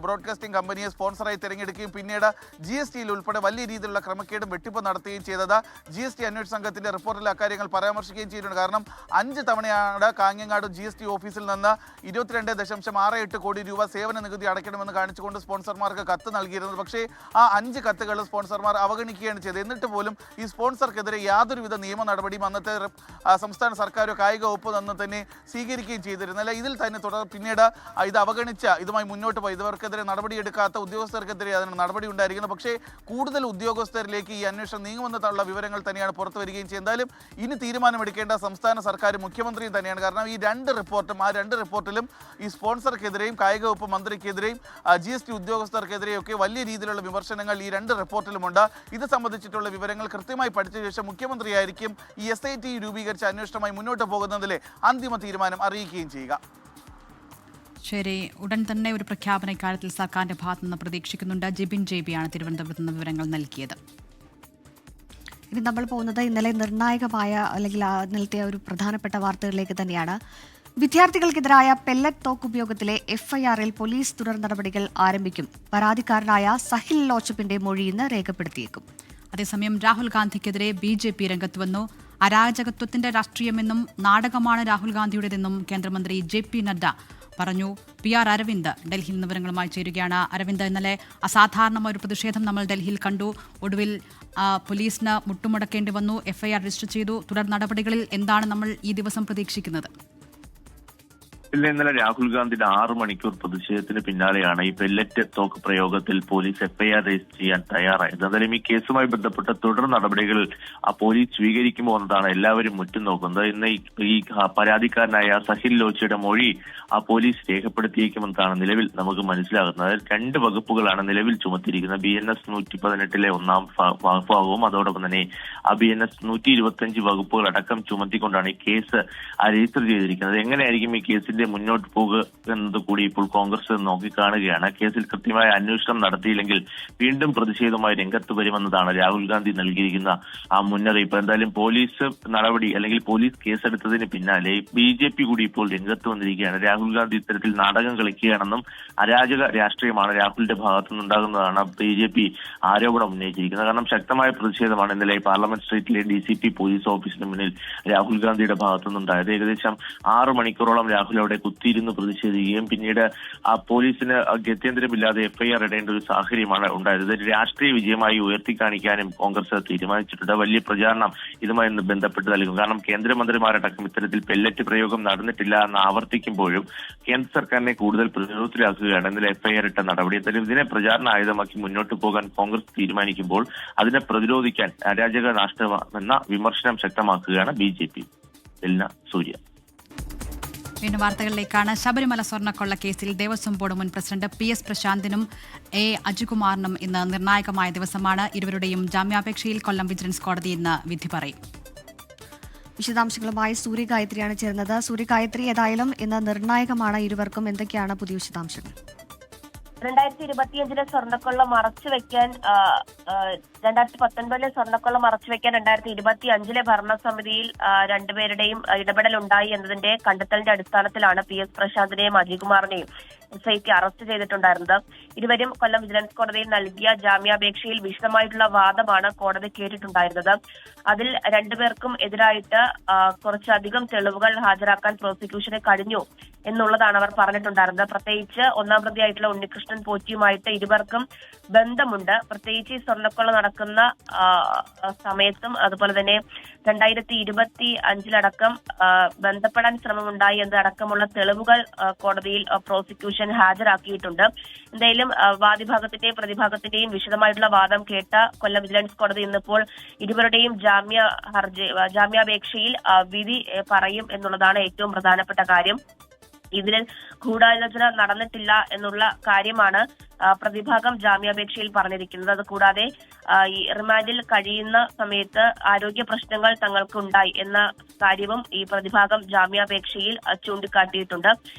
ബ്രോഡ്കാസ്റ്റിംഗ് കമ്പനിയെ സ്പോൺസറായി തിരഞ്ഞെടുക്കുകയും പിന്നീട് GSTയിൽ ഉൾപ്പെടെ വലിയ രീതിയിലുള്ള ക്രമക്കേടും വെട്ടിപ്പ് നടത്തുകയും ചെയ്തത്. GST അന്വേഷണ സംഘത്തിന്റെ റിപ്പോർട്ടിൽ അക്കാര്യങ്ങൾ പരാമർശിക്കുകയും ചെയ്തിട്ടുണ്ട്. കാരണം 5 തവണയാണ് കാഞ്ഞങ്ങാട് GST ഓഫീസിൽ നിന്ന് 22.68 കോടി രൂപ സേവന നികുതി അടയ്ക്കണമെന്ന് കാണിച്ചുകൊണ്ട് സ്പോൺസർമാർക്ക് കത്ത് നൽകിയിരുന്നത്. പക്ഷേ ആ 5 കത്തുകൾ സ്പോൺസർമാർ അവഗണിക്കുകയാണ് ചെയ്തത്. എന്നിട്ട് പോലും ഈ സ്പോൺസർക്കെതിരെ യാതൊരുവിധ നിയമ നടപടിയും അന്നത്തെ സംസ്ഥാന സർക്കാരോ കായിക വകുപ്പ് അന്ന് തന്നെ സ്വീകരിക്കുകയും ചെയ്തിരുന്നില്ല. ഇതിൽ തന്നെ പിന്നീട് ഇത് അവഗണിച്ച ഇതുമായി മുന്നോട്ട് പോയി ഇവർക്കെതിരെ നടപടിയെടുക്കാത്ത ഉദ്യോഗസ്ഥർക്കെതിരെ അതിന് നടപടി ഉണ്ടായിരിക്കുന്നു. പക്ഷേ കൂടുതൽ ഉദ്യോഗസ്ഥരിലേക്ക് ഈ അന്വേഷണം നീങ്ങുമെന്നുള്ള വിവരങ്ങൾ തന്നെയാണ് പുറത്തു വരികയും ചെയ്യുന്നത്. എന്തായാലും ഇനി തീരുമാനമെടുക്കേണ്ട സംസ്ഥാന സർക്കാർ മുഖ്യമന്ത്രിയും തന്നെയാണ്. കാരണം ഈ 2 റിപ്പോർട്ടും ആ 2 റിപ്പോർട്ടിലും ഈ സ്പോൺസർക്കെതിരെയും കായിക വകുപ്പ് മന്ത്രിക്കെതിരെയും GST ഉദ്യോഗസ്ഥർക്കെതിരെയും ഒക്കെ വലിയ രീതിയിലുള്ള വിമർശനങ്ങൾ ഈ 2 റിപ്പോർട്ടിലുമുണ്ട്. ഇത് സംബന്ധിച്ചിട്ടുള്ള വിവരങ്ങൾ കൃത്യമായി പഠിച്ച ശേഷം മുഖ്യമന്ത്രിയായിരിക്കും ഈ SIT രൂപീകരിച്ച അന്വേഷണവുമായി മുന്നോട്ട് പോകുന്നതിലെ അന്തിമ തീരുമാനം അറിയിക്കുകയും ചെയ്യുക. ശരി, ഉടൻ തന്നെ ഒരു പ്രഖ്യാപന ഇക്കാര്യത്തിൽ സർക്കാരിന്റെ ഭാഗത്തു നിന്ന് പ്രതീക്ഷിക്കുന്നുണ്ട്. ജിബിൻ JB ആണ് തിരുവനന്തപുരത്ത് നിന്ന് വിവരങ്ങൾ നൽകിയത്. ഇനി നമ്മൾ പോകുന്നത് ഇന്നലെ നിർണായകമായ അല്ലെങ്കിൽ ഇന്നലത്തെ ഒരു പ്രധാനപ്പെട്ട വാർത്തകളിലേക്ക് തന്നെയാണ്. വിദ്യാർത്ഥികൾക്കെതിരായ പെല്ലറ്റ് തോക്ക് ഉപയോഗത്തിലെ FIR-ൽ പോലീസ് തുടർ നടപടികൾ ആരംഭിക്കും. പരാതിക്കാരനായ സഹിൽ ലോച്ചപ്പിന്റെ മൊഴി ഇന്ന് രേഖപ്പെടുത്തിയേക്കും. അതേസമയം രാഹുൽ ഗാന്ധിക്കെതിരെ BJP രംഗത്ത് വന്നു. അരാജകത്വത്തിന്റെ രാഷ്ട്രീയമെന്നും നാടകമാണ് രാഹുൽ ഗാന്ധിയുടേതെന്നും കേന്ദ്രമന്ത്രി JP നഡ്ഡ പറഞ്ഞു. PR അരവിന്ദ് ഡൽഹിയിൽ നിന്ന് വിവരങ്ങളുമായി ചേരുകയാണ്. അരവിന്ദ്, ഇന്നലെ അസാധാരണമായ ഒരു പ്രതിഷേധം നമ്മൾ ഡൽഹിയിൽ കണ്ടു. ഒടുവിൽ പോലീസിന് മുട്ടുമുടക്കേണ്ടി വന്നു. FIR രജിസ്റ്റർ ചെയ്തു. തുടർ നടപടികളിൽ എന്താണ് നമ്മൾ ഈ ദിവസം പ്രതീക്ഷിക്കുന്നത്? ഇന്നലെ രാഹുൽ ഗാന്ധിയുടെ 6 മണിക്കൂർ പ്രതിഷേധത്തിന് പിന്നാലെയാണ് ഈ പെല്ലറ്റ് തോക്ക് പ്രയോഗത്തിൽ പോലീസ് FIR രജിസ്റ്റർ ചെയ്യാൻ തയ്യാറായത്. എന്തായാലും ഈ കേസുമായി ബന്ധപ്പെട്ട തുടർ നടപടികൾ പോലീസ് സ്വീകരിക്കുമോ എന്നതാണ് എല്ലാവരും ഉറ്റുനോക്കുന്നത്. ഇന്ന് ഈ പരാതിക്കാരനായ സഹിൽ ലോച്ചയുടെ മൊഴി പോലീസ് രേഖപ്പെടുത്തിയേക്കുമെന്നാണ് നിലവിൽ നമുക്ക് മനസ്സിലാകുന്നത്. അതായത് 2 വകുപ്പുകളാണ് നിലവിൽ ചുമത്തിയിരിക്കുന്നത്. BNS 118-ലെ 1-ാം ഭാഗവും അതോടൊപ്പം തന്നെ BNS 125 വകുപ്പുകൾ അടക്കം ചുമത്തിക്കൊണ്ടാണ് ഈ കേസ് രജിസ്റ്റർ ചെയ്തിരിക്കുന്നത്. എങ്ങനെയായിരിക്കും ഈ കേസിന്റെ മുന്നോട്ട് പോകുക എന്നത് കൂടി ഇപ്പോൾ കോൺഗ്രസ് നോക്കിക്കാണുകയാണ്. കേസിൽ കൃത്യമായ അന്വേഷണം നടത്തിയില്ലെങ്കിൽ വീണ്ടും പ്രതിഷേധവുമായി രംഗത്ത് വരുമെന്നതാണ് രാഹുൽ ഗാന്ധി നൽകിയിരിക്കുന്ന മുന്നറിയിപ്പ്. എന്തായാലും പോലീസ് നടപടി അല്ലെങ്കിൽ പോലീസ് കേസെടുത്തതിന് പിന്നാലെ BJP കൂടി ഇപ്പോൾ രംഗത്ത് വന്നിരിക്കുകയാണ്. രാഹുൽ ഗാന്ധി ഇത്തരത്തിൽ നാടകം കളിക്കുകയാണെന്നും അരാജക രാഷ്ട്രീയമാണ് രാഹുലിന്റെ ഭാഗത്തുനിന്നുണ്ടാകുന്നതാണ് BJP ആരോപണം ഉന്നയിച്ചിരിക്കുന്നത്. കാരണം ശക്തമായ പ്രതിഷേധമാണ് ഇന്നലെ പാർലമെന്റ് സ്ട്രീറ്റിലെ DCP പോലീസ് ഓഫീസിന് മുന്നിൽ രാഹുൽ ഗാന്ധിയുടെ ഭാഗത്തുനിന്നുണ്ടായത്. ഏകദേശം 6 മണിക്കൂറോളം രാഹുൽ അവിടെ കുത്തിയിരുന്ന് പ്രതിഷേധിക്കുകയും പിന്നീട് പോലീസിന് ഗത്യന്തരമില്ലാതെ FIR ഇടേണ്ട ഒരു സാഹചര്യമാണ് ഉണ്ടായത്. ഇത് രാഷ്ട്രീയ വിജയമായി ഉയർത്തിക്കാണിക്കാനും കോൺഗ്രസ് തീരുമാനിച്ചിട്ടുണ്ട്. വലിയ പ്രചാരണം ഇതുമായി ബന്ധപ്പെട്ട് നൽകും. കാരണം കേന്ദ്രമന്ത്രിമാരടക്കം ഇത്തരത്തിൽ പെല്ലറ്റ് പ്രയോഗം നടന്നിട്ടില്ല എന്ന് ആവർത്തിക്കുമ്പോഴും കേന്ദ്ര സർക്കാരിനെ കൂടുതൽ പ്രതിരോധത്തിലാക്കുകയാണ് ഇന്നലെ FIR ഇട്ട നടപടി. എന്തായാലും ഇതിനെ പ്രചാരണ ആയുധമാക്കി മുന്നോട്ട് പോകാൻ കോൺഗ്രസ് തീരുമാനിക്കുമ്പോൾ അതിനെ പ്രതിരോധിക്കാൻ അരാജക രാഷ്ട്രമെന്ന വിമർശനം ശക്തമാക്കുകയാണ് BJP. സൂര്യ. വീണ്ടും വാർത്തകളിലേക്കാണ്. ശബരിമല സ്വർണ്ണക്കൊള്ള കേസിൽ ദേവസ്വം ബോർഡ് മുൻ പ്രസിഡന്റ് PS പ്രശാന്തിനും അജികുമാറിനും ഇന്ന് നിർണായകമായ ദിവസമാണ്. ഇരുവരുടെയും ജാമ്യാപേക്ഷയിൽ കൊല്ലം വിജിലൻസ് കോടതി ഇന്ന് വിധി പറയും. വിശദാംശങ്ങളുമായി സൂര്യഗായത്രിയാണ് ചേർന്നത്. സൂര്യഗായത്രി, ഏതായാലും ഇന്ന് നിർണായകമാണ് ഇരുവർക്കും. എന്തൊക്കെയാണ് പുതിയ വിശദാംശങ്ങൾ? 2025 സ്വർണ്ണക്കൊള്ള മറച്ചുവെക്കാൻ 2019 സ്വർണ്ണക്കൊള്ള മറച്ചുവെക്കാൻ 2025 ഭരണസമിതിയിൽ രണ്ടുപേരുടെയും ഇടപെടൽ ഉണ്ടായി എന്നതിന്റെ കണ്ടെത്തലിന്റെ അടിസ്ഥാനത്തിലാണ് PS പ്രശാന്തിനെയും അജികുമാറിനെയും SIT അറസ്റ്റ് ചെയ്തിട്ടുണ്ടായിരുന്നത്. ഇരുവരും കൊല്ലം വിജിലൻസ് കോടതിയിൽ നൽകിയ ജാമ്യാപേക്ഷയിൽ വിശദമായിട്ടുള്ള വാദമാണ് കോടതി കേട്ടിട്ടുണ്ടായിരുന്നത്. അതിൽ രണ്ടുപേർക്കും എതിരായിട്ട് കുറച്ചധികം തെളിവുകൾ ഹാജരാക്കാൻ പ്രോസിക്യൂഷന് കഴിഞ്ഞു എന്നുള്ളതാണ് അവർ പറഞ്ഞിട്ടുണ്ടായിരുന്നത്. പ്രത്യേകിച്ച് 1-ാം പ്രതിയായിട്ടുള്ള ഉണ്ണികൃഷ്ണൻ പോറ്റിയുമായിട്ട് ഇരുവർക്കും ബന്ധമുണ്ട്. പ്രത്യേകിച്ച് ഈ സ്വർണ്ണക്കൊള്ള നടക്കുന്ന സമയത്തും അതുപോലെ തന്നെ 2025 ബന്ധപ്പെടാൻ ശ്രമമുണ്ടായി എന്നതടക്കമുള്ള തെളിവുകൾ കോടതിയിൽ പ്രോസിക്യൂഷൻ ഹാജരാക്കിയിട്ടുണ്ട്. എന്തായാലും വാദിഭാഗത്തിന്റെയും പ്രതിഭാഗത്തിന്റെയും വിശദമായിട്ടുള്ള വാദം കേട്ട കൊല്ലം വിജിലൻസ് കോടതി ഇന്നിപ്പോൾ ഇരുവരുടെയും ജാമ്യാപേക്ഷയിൽ വിധി പറയും എന്നുള്ളതാണ് ഏറ്റവും പ്രധാനപ്പെട്ട കാര്യം. ഇതിൽ ഗൂഢാലോചന നടന്നിട്ടില്ല എന്നുള്ള കാര്യമാണ് പ്രതിഭാഗം ജാമ്യാപേക്ഷയിൽ പറഞ്ഞിരിക്കുന്നത്. അതുകൂടാതെ ഈ റിമാൻഡിൽ കഴിയുന്ന സമയത്ത് ആരോഗ്യ പ്രശ്നങ്ങൾ തങ്ങൾക്കുണ്ടായി എന്ന കാര്യവും ഈ പ്രതിഭാഗം ജാമ്യാപേക്ഷയിൽ ചൂണ്ടിക്കാട്ടിയിട്ടുണ്ട്.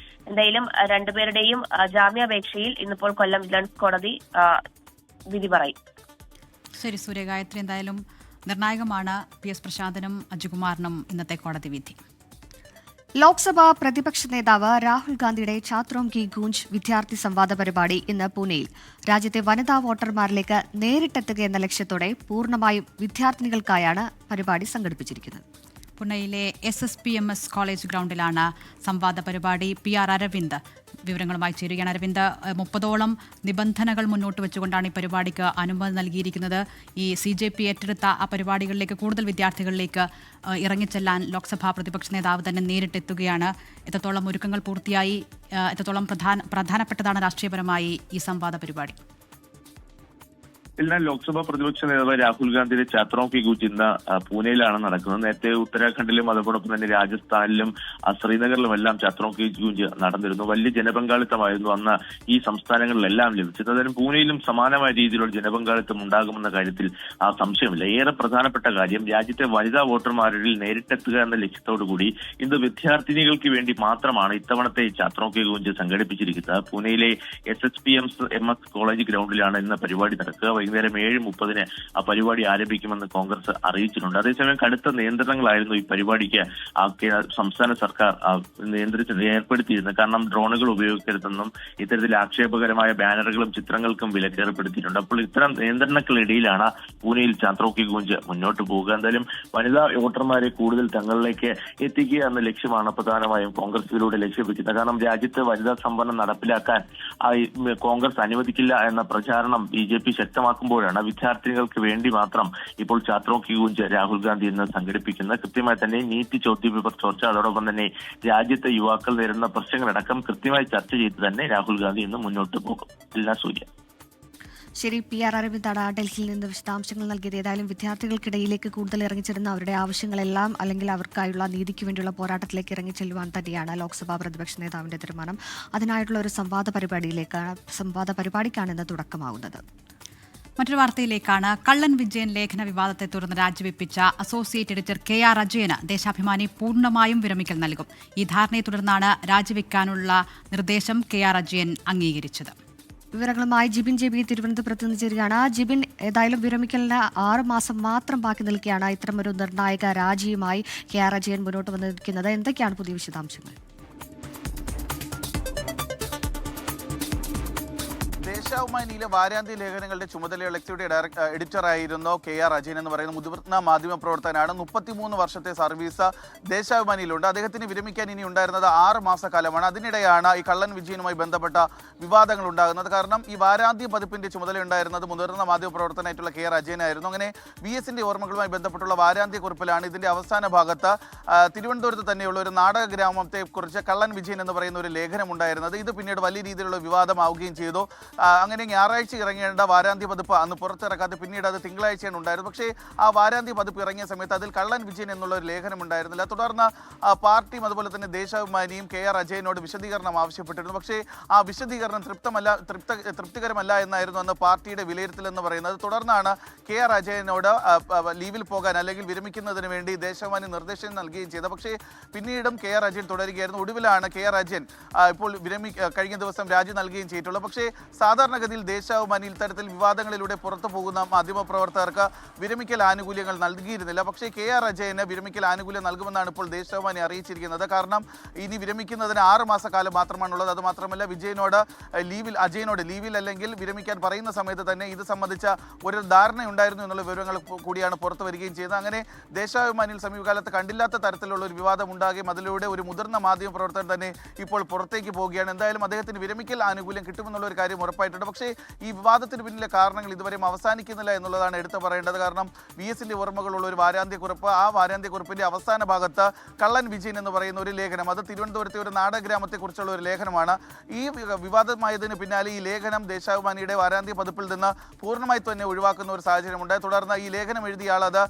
എന്തായാലും രണ്ടുപേരുടെയും ജാമ്യാപേക്ഷയിൽ ഇന്നിപ്പോൾ കൊല്ലം വിജിലൻസ് കോടതി വിധി പറയും. ശരി സൂര്യഗായത്രി, എന്തായാലും നിർണായകമാണ് PS പ്രശാന്തിനും അജികുമാറിനും ഇന്നത്തെ കോടതി വിധി. ലോക്സഭാ പ്രതിപക്ഷ നേതാവ് രാഹുൽ ഗാന്ധിയുടെ ഛാത്രോം കി ഗൂഞ്ച് വിദ്യാർത്ഥി സംവാദ പരിപാടി ഇന്ന് പൂനെയിൽ. രാജ്യത്തെ വനിതാ വോട്ടർമാരിലേക്ക് നേരിട്ടെത്തുക എന്ന ലക്ഷ്യത്തോടെ പൂർണ്ണമായും വിദ്യാർത്ഥിനികൾക്കായാണ് പരിപാടി സംഘടിപ്പിച്ചിരിക്കുന്നത്. പൂനെയിലെ SSPMS കോളേജ് ഗ്രൗണ്ടിലാണ് സംവാദ പരിപാടി. PR അരവിന്ദ് വിവരങ്ങളുമായി ചേരുകയാണ്. അരവിന്ദ്, 30ഓളം നിബന്ധനകൾ മുന്നോട്ട് വെച്ചുകൊണ്ടാണ് ഈ പരിപാടിക്ക് അനുമതി നൽകിയിരിക്കുന്നത്. ഈ CJP ഏറ്റെടുത്ത ആ പരിപാടികളിലേക്ക് കൂടുതൽ വിദ്യാർത്ഥികളിലേക്ക് ഇറങ്ങിച്ചെല്ലാൻ ലോക്സഭാ പ്രതിപക്ഷ നേതാവ് തന്നെ നേരിട്ടെത്തുകയാണ്. എത്രത്തോളം ഒരുക്കങ്ങൾ പൂർത്തിയായി, എത്രത്തോളം പ്രധാനപ്പെട്ടതാണ് രാഷ്ട്രീയപരമായി ഈ സംവാദ പരിപാടി? എന്നാൽ ലോക്സഭാ പ്രതിപക്ഷ നേതാവ് രാഹുൽ ഗാന്ധിയുടെ ചാത്രോം കി ഗൂഞ്ച് ഇന്ന് പൂനെയിലാണ് നടക്കുന്നത്. നേരത്തെ ഉത്തരാഖണ്ഡിലും അതോടൊപ്പം തന്നെ രാജസ്ഥാനിലും ശ്രീനഗറിലുമെല്ലാം ചാത്രോം കി ഗൂഞ്ച് നടന്നിരുന്നു. വലിയ ജനപങ്കാളിത്തമായിരുന്നു അന്ന് ഈ സംസ്ഥാനങ്ങളിലെല്ലാം ലഭിച്ചത്. അതിന് പൂനെയിലും സമാനമായ രീതിയിലുള്ള ജനപങ്കാളിത്തം ഉണ്ടാകുമെന്ന കാര്യത്തിൽ സംശയമില്ല. ഏറെ പ്രധാനപ്പെട്ട കാര്യം രാജ്യത്തെ വനിതാ വോട്ടർമാരിൽ നേരിട്ടെത്തുക എന്ന ലക്ഷ്യത്തോടുകൂടി ഇന്ന് വിദ്യാർത്ഥിനികൾക്ക് വേണ്ടി മാത്രമാണ് ഇത്തവണത്തെ ചാത്രോം കി ഗൂഞ്ച് സംഘടിപ്പിച്ചിരിക്കുന്നത്. പൂനെയിലെ SSPMS കോളേജ് ഗ്രൗണ്ടിലാണ് ഇന്ന് പരിപാടി നടക്കുക. വൈകുന്നേരം 7:30 ആ പരിപാടി ആരംഭിക്കുമെന്ന് കോൺഗ്രസ് അറിയിച്ചിട്ടുണ്ട്. അതേസമയം കടുത്ത നിയന്ത്രണങ്ങളായിരുന്നു ഈ പരിപാടിക്ക് സംസ്ഥാന സർക്കാർ ഏർപ്പെടുത്തിയിരുന്നത്. കാരണം ഡ്രോണുകൾ ഉപയോഗിക്കരുതെന്നും ഇത്തരത്തിൽ ആക്ഷേപകരമായ ബാനറുകളും ചിത്രങ്ങൾക്കും വിലക്കേർപ്പെടുത്തിയിട്ടുണ്ട്. അപ്പോൾ ഇത്തരം നിയന്ത്രണങ്ങൾക്കിടയിലാണ് പൂനെയിൽ ചാത്രോം കി ഗൂഞ്ച് മുന്നോട്ട് പോവുക. എന്തായാലും വനിതാ വോട്ടർമാരെ കൂടുതൽ തങ്ങളിലേക്ക് എത്തിക്കുക എന്ന ലക്ഷ്യമാണ് പ്രധാനമായും കോൺഗ്രസ് ഇതിലൂടെ ലക്ഷ്യം വെക്കുന്നത്. കാരണം രാജ്യത്ത് വനിതാ സംവരണം നടപ്പിലാക്കാൻ കോൺഗ്രസ് അനുവദിക്കില്ല എന്ന പ്രചാരണം BJP ശക്തമാക്കുമ്പോഴാണ് വിദ്യാർത്ഥിനികൾക്ക് വേണ്ടി മാത്രം ഇപ്പോൾ ചാത്രോം കി ഗൂഞ്ച് രാഹുൽ ഗാന്ധി ഇന്ന് സംഘടിപ്പിക്കുന്നത്. കൃത്യമായി തന്നെ നീറ്റ് ചോദ്യപേപ്പർ ചോർച്ച, അതോടൊപ്പം തന്നെ രാജ്യത്തെ യുവാക്കൾ നേരിടുന്ന പ്രശ്നങ്ങളടക്കം കൃത്യമായി ചർച്ച ചെയ്ത് തന്നെ രാഹുൽ ഗാന്ധി ഇന്ന് മുന്നോട്ട് പോകും. സൂര്യ. ശരി, PR അരവിന്ദാണ് ഡൽഹിയിൽ നിന്ന് വിശദാംശങ്ങൾ നൽകിയത്. ഏതായാലും വിദ്യാർത്ഥികൾക്കിടയിലേക്ക് കൂടുതൽ ഇറങ്ങിച്ചെല്ലുന്ന അവരുടെ ആവശ്യങ്ങളെല്ലാം അല്ലെങ്കിൽ അവർക്കായുള്ള നീതിക്ക് വേണ്ടിയുള്ള പോരാട്ടത്തിലേക്ക് ഇറങ്ങിച്ചെല്ലുവാൻ തന്നെയാണ് ലോക്സഭാ പ്രതിപക്ഷ നേതാവിന്റെ തീരുമാനം. അതിനായിട്ടുള്ള ഒരു സംവാദ പരിപാടിക്കാണ് ഇന്ന് തുടക്കമാവുന്നത്. മറ്റൊരു വാർത്തയിലേക്കാണ്. കള്ളൻ വിജയൻ ലേഖന വിവാദത്തെ തുടർന്ന് രാജിവെപ്പിച്ച അസോസിയേറ്റ് എഡിറ്റർ KR അജയന് ദേശാഭിമാനി പൂർണ്ണമായും വിരമിക്കൽ നൽകും. ഈ ധാരണയെ തുടർന്നാണ് രാജിവെക്കാനുള്ള നിർദ്ദേശം KR അജയൻ അംഗീകരിച്ചത്. വിവരങ്ങളുമായി ജിബിൻ JB തിരുവനന്തപുരത്ത് നിന്ന് ചേരുകയാണ്. ജിബിൻ, ഏതായാലും വിരമിക്കലിന് 6 മാസം മാത്രം ബാക്കി നിൽക്കുകയാണ്. ഇത്തരമൊരു നിർണായക രാജിയുമായി KR അജയൻ മുന്നോട്ട് വന്നിരിക്കുന്നത്. എന്തൊക്കെയാണ് പുതിയ വിശദാംശങ്ങൾ? ദേശാഭിമാനിയിലെ വാരാന്ത്യ ലേഖനങ്ങളുടെ ചുമതലയുള്ള എഡിറ്ററായിരുന്നു KR അജയൻ എന്ന് പറയുന്ന മുതിർന്ന മാധ്യമ പ്രവർത്തകനാണ്. 33 വർഷത്തെ സർവീസ് ദേശാഭിമാനിയിലുണ്ട്. അദ്ദേഹത്തിന് വിരമിക്കാൻ ഇനി ഉണ്ടായിരുന്നത് 6 മാസക്കാലമാണ്. അതിനിടെയാണ് ഈ കള്ളൻ വിജയനുമായി ബന്ധപ്പെട്ട വിവാദങ്ങൾ ഉണ്ടാകുന്നത്. കാരണം ഈ വാരാന്ത്യ പതിപ്പിന്റെ ചുമതലയുണ്ടായിരുന്നത് മുതിർന്ന മാധ്യമ പ്രവർത്തകനായിട്ടുള്ള KR അജയനായിരുന്നു. അങ്ങനെ VSന്റെ ഓർമ്മകളുമായി ബന്ധപ്പെട്ടുള്ള വാരാന്ത്യ കുറിപ്പിലാണ് ഇതിന്റെ അവസാന ഭാഗത്ത് തിരുവനന്തപുരത്ത് തന്നെയുള്ള ഒരു നാടക ഗ്രാമത്തെ കുറിച്ച് കള്ളൻ വിജയൻ എന്ന് പറയുന്ന ഒരു ലേഖനം ഉണ്ടായിരുന്നത്. ഇത് പിന്നീട് വലിയ രീതിയിലുള്ള വിവാദമാവുകയും ചെയ്തു. അങ്ങനെ ഞായറാഴ്ച ഇറങ്ങേണ്ട വാരാന്ത്യ പതിപ്പ് അന്ന് പുറത്തിറക്കാതെ പിന്നീട് അത് തിങ്കളാഴ്ചയാണ് ഉണ്ടായിരുന്നത്. പക്ഷേ ആ വാരാന്ത്യ പതിപ്പ് ഇറങ്ങിയ സമയത്ത് അതിൽ കള്ളൻ വിജയൻ എന്നുള്ള ഒരു ലേഖനം ഉണ്ടായിരുന്നില്ല. തുടർന്ന് പാർട്ടിയും അതുപോലെ തന്നെ ദേശാഭിമാനിയും KR അജയനോട് വിശദീകരണം ആവശ്യപ്പെട്ടിരുന്നു. പക്ഷേ ആ വിശദീകരണം തൃപ്തികരമല്ല എന്നായിരുന്നു അന്ന് പാർട്ടിയുടെ വിലയിരുത്തൽ എന്ന് പറയുന്നത്. തുടർന്നാണ് KR അജയനോട് ലീവിൽ പോകാൻ അല്ലെങ്കിൽ വിരമിക്കുന്നതിന് വേണ്ടി ദേശാഭിമാനി നിർദ്ദേശം നൽകുകയും ചെയ്തത്. പക്ഷേ പിന്നീടും KR അജയൻ തുടരുകയായിരുന്നു. ഒടുവിലാണ് KR അജയൻ ഇപ്പോൾ കഴിഞ്ഞ ദിവസം രാജി നൽകുകയും ചെയ്തിട്ടുള്ളത്. പക്ഷേ സാധാരണഗതിയിൽ ദേശാഭിമാനിയിൽ ഇത്തരത്തിൽ വിവാദങ്ങളിലൂടെ പുറത്തു പോകുന്ന മാധ്യമപ്രവർത്തകർക്ക് വിരമിക്കൽ ആനുകൂല്യങ്ങൾ നൽകിയിരുന്നില്ല. പക്ഷേ KR അജയന് വിരമിക്കൽ ആനുകൂല്യം നൽകുമെന്നാണ് ഇപ്പോൾ ദേശാഭിമാനി അറിയിച്ചിരിക്കുന്നത്. കാരണം ഇനി വിരമിക്കുന്നതിന് 6 മാസക്കാലം മാത്രമാണുള്ളത്. അത് മാത്രമല്ല അജയനോട് ലീവിൽ അല്ലെങ്കിൽ വിരമിക്കാൻ പറയുന്ന സമയത്ത് തന്നെ ഇത് സംബന്ധിച്ച ഒരു ധാരണയുണ്ടായിരുന്നു എന്നുള്ള വിവരങ്ങൾ കൂടിയാണ് പുറത്തു വരികയും ചെയ്യുന്നത്. അങ്ങനെ ദേശാഭിമാനിയിൽ സമീപകാലത്ത് കണ്ടില്ലാത്ത തരത്തിലുള്ള ഒരു വിവാദം ഉണ്ടാകുകയും അതിലൂടെ ഒരു മുതിർന്ന മാധ്യമ പ്രവർത്തകൻ തന്നെ ഇപ്പോൾ പുറത്തേക്ക് പോവുകയാണ്. എന്തായാലും അദ്ദേഹത്തിന് വിരമിക്കൽ ആനുകൂല്യം കിട്ടുമെന്നുള്ള ഒരു കാര്യം ഉറപ്പായിട്ടുണ്ട്. പക്ഷേ ഈ വിവാദത്തിന് പിന്നിലെ കാരണങ്ങൾ ഇതുവരെയും അവസാനിക്കുന്നില്ല എന്നുള്ളതാണ് എടുത്തു പറയേണ്ടത്. കാരണം VSന്റെ ഓർമ്മകളുള്ള ഒരു വാരാന്ത്യക്കുറിപ്പ്, ആ വാരാന്ത്യക്കുറിപ്പിന്റെ അവസാന ഭാഗത്ത് കള്ളൻ വിജയൻ എന്ന് പറയുന്ന ഒരു ലേഖനം, അത് തിരുവനന്തപുരത്തെ ഒരു നാടകഗ്രാമത്തെ കുറിച്ചുള്ള ഒരു ലേഖനമാണ്. ഈ വിവാദമായതിന് പിന്നാലെ ഈ ലേഖനം ദേശാഭിമാനിയുടെ വാരാന്ത്യ പതിപ്പിൽ നിന്ന് പൂർണ്ണമായി തന്നെ ഒഴിവാക്കുന്ന ഒരു സാഹചര്യമുണ്ടായി. തുടർന്ന് ഈ ലേഖനം എഴുതിയ ആൾ അത്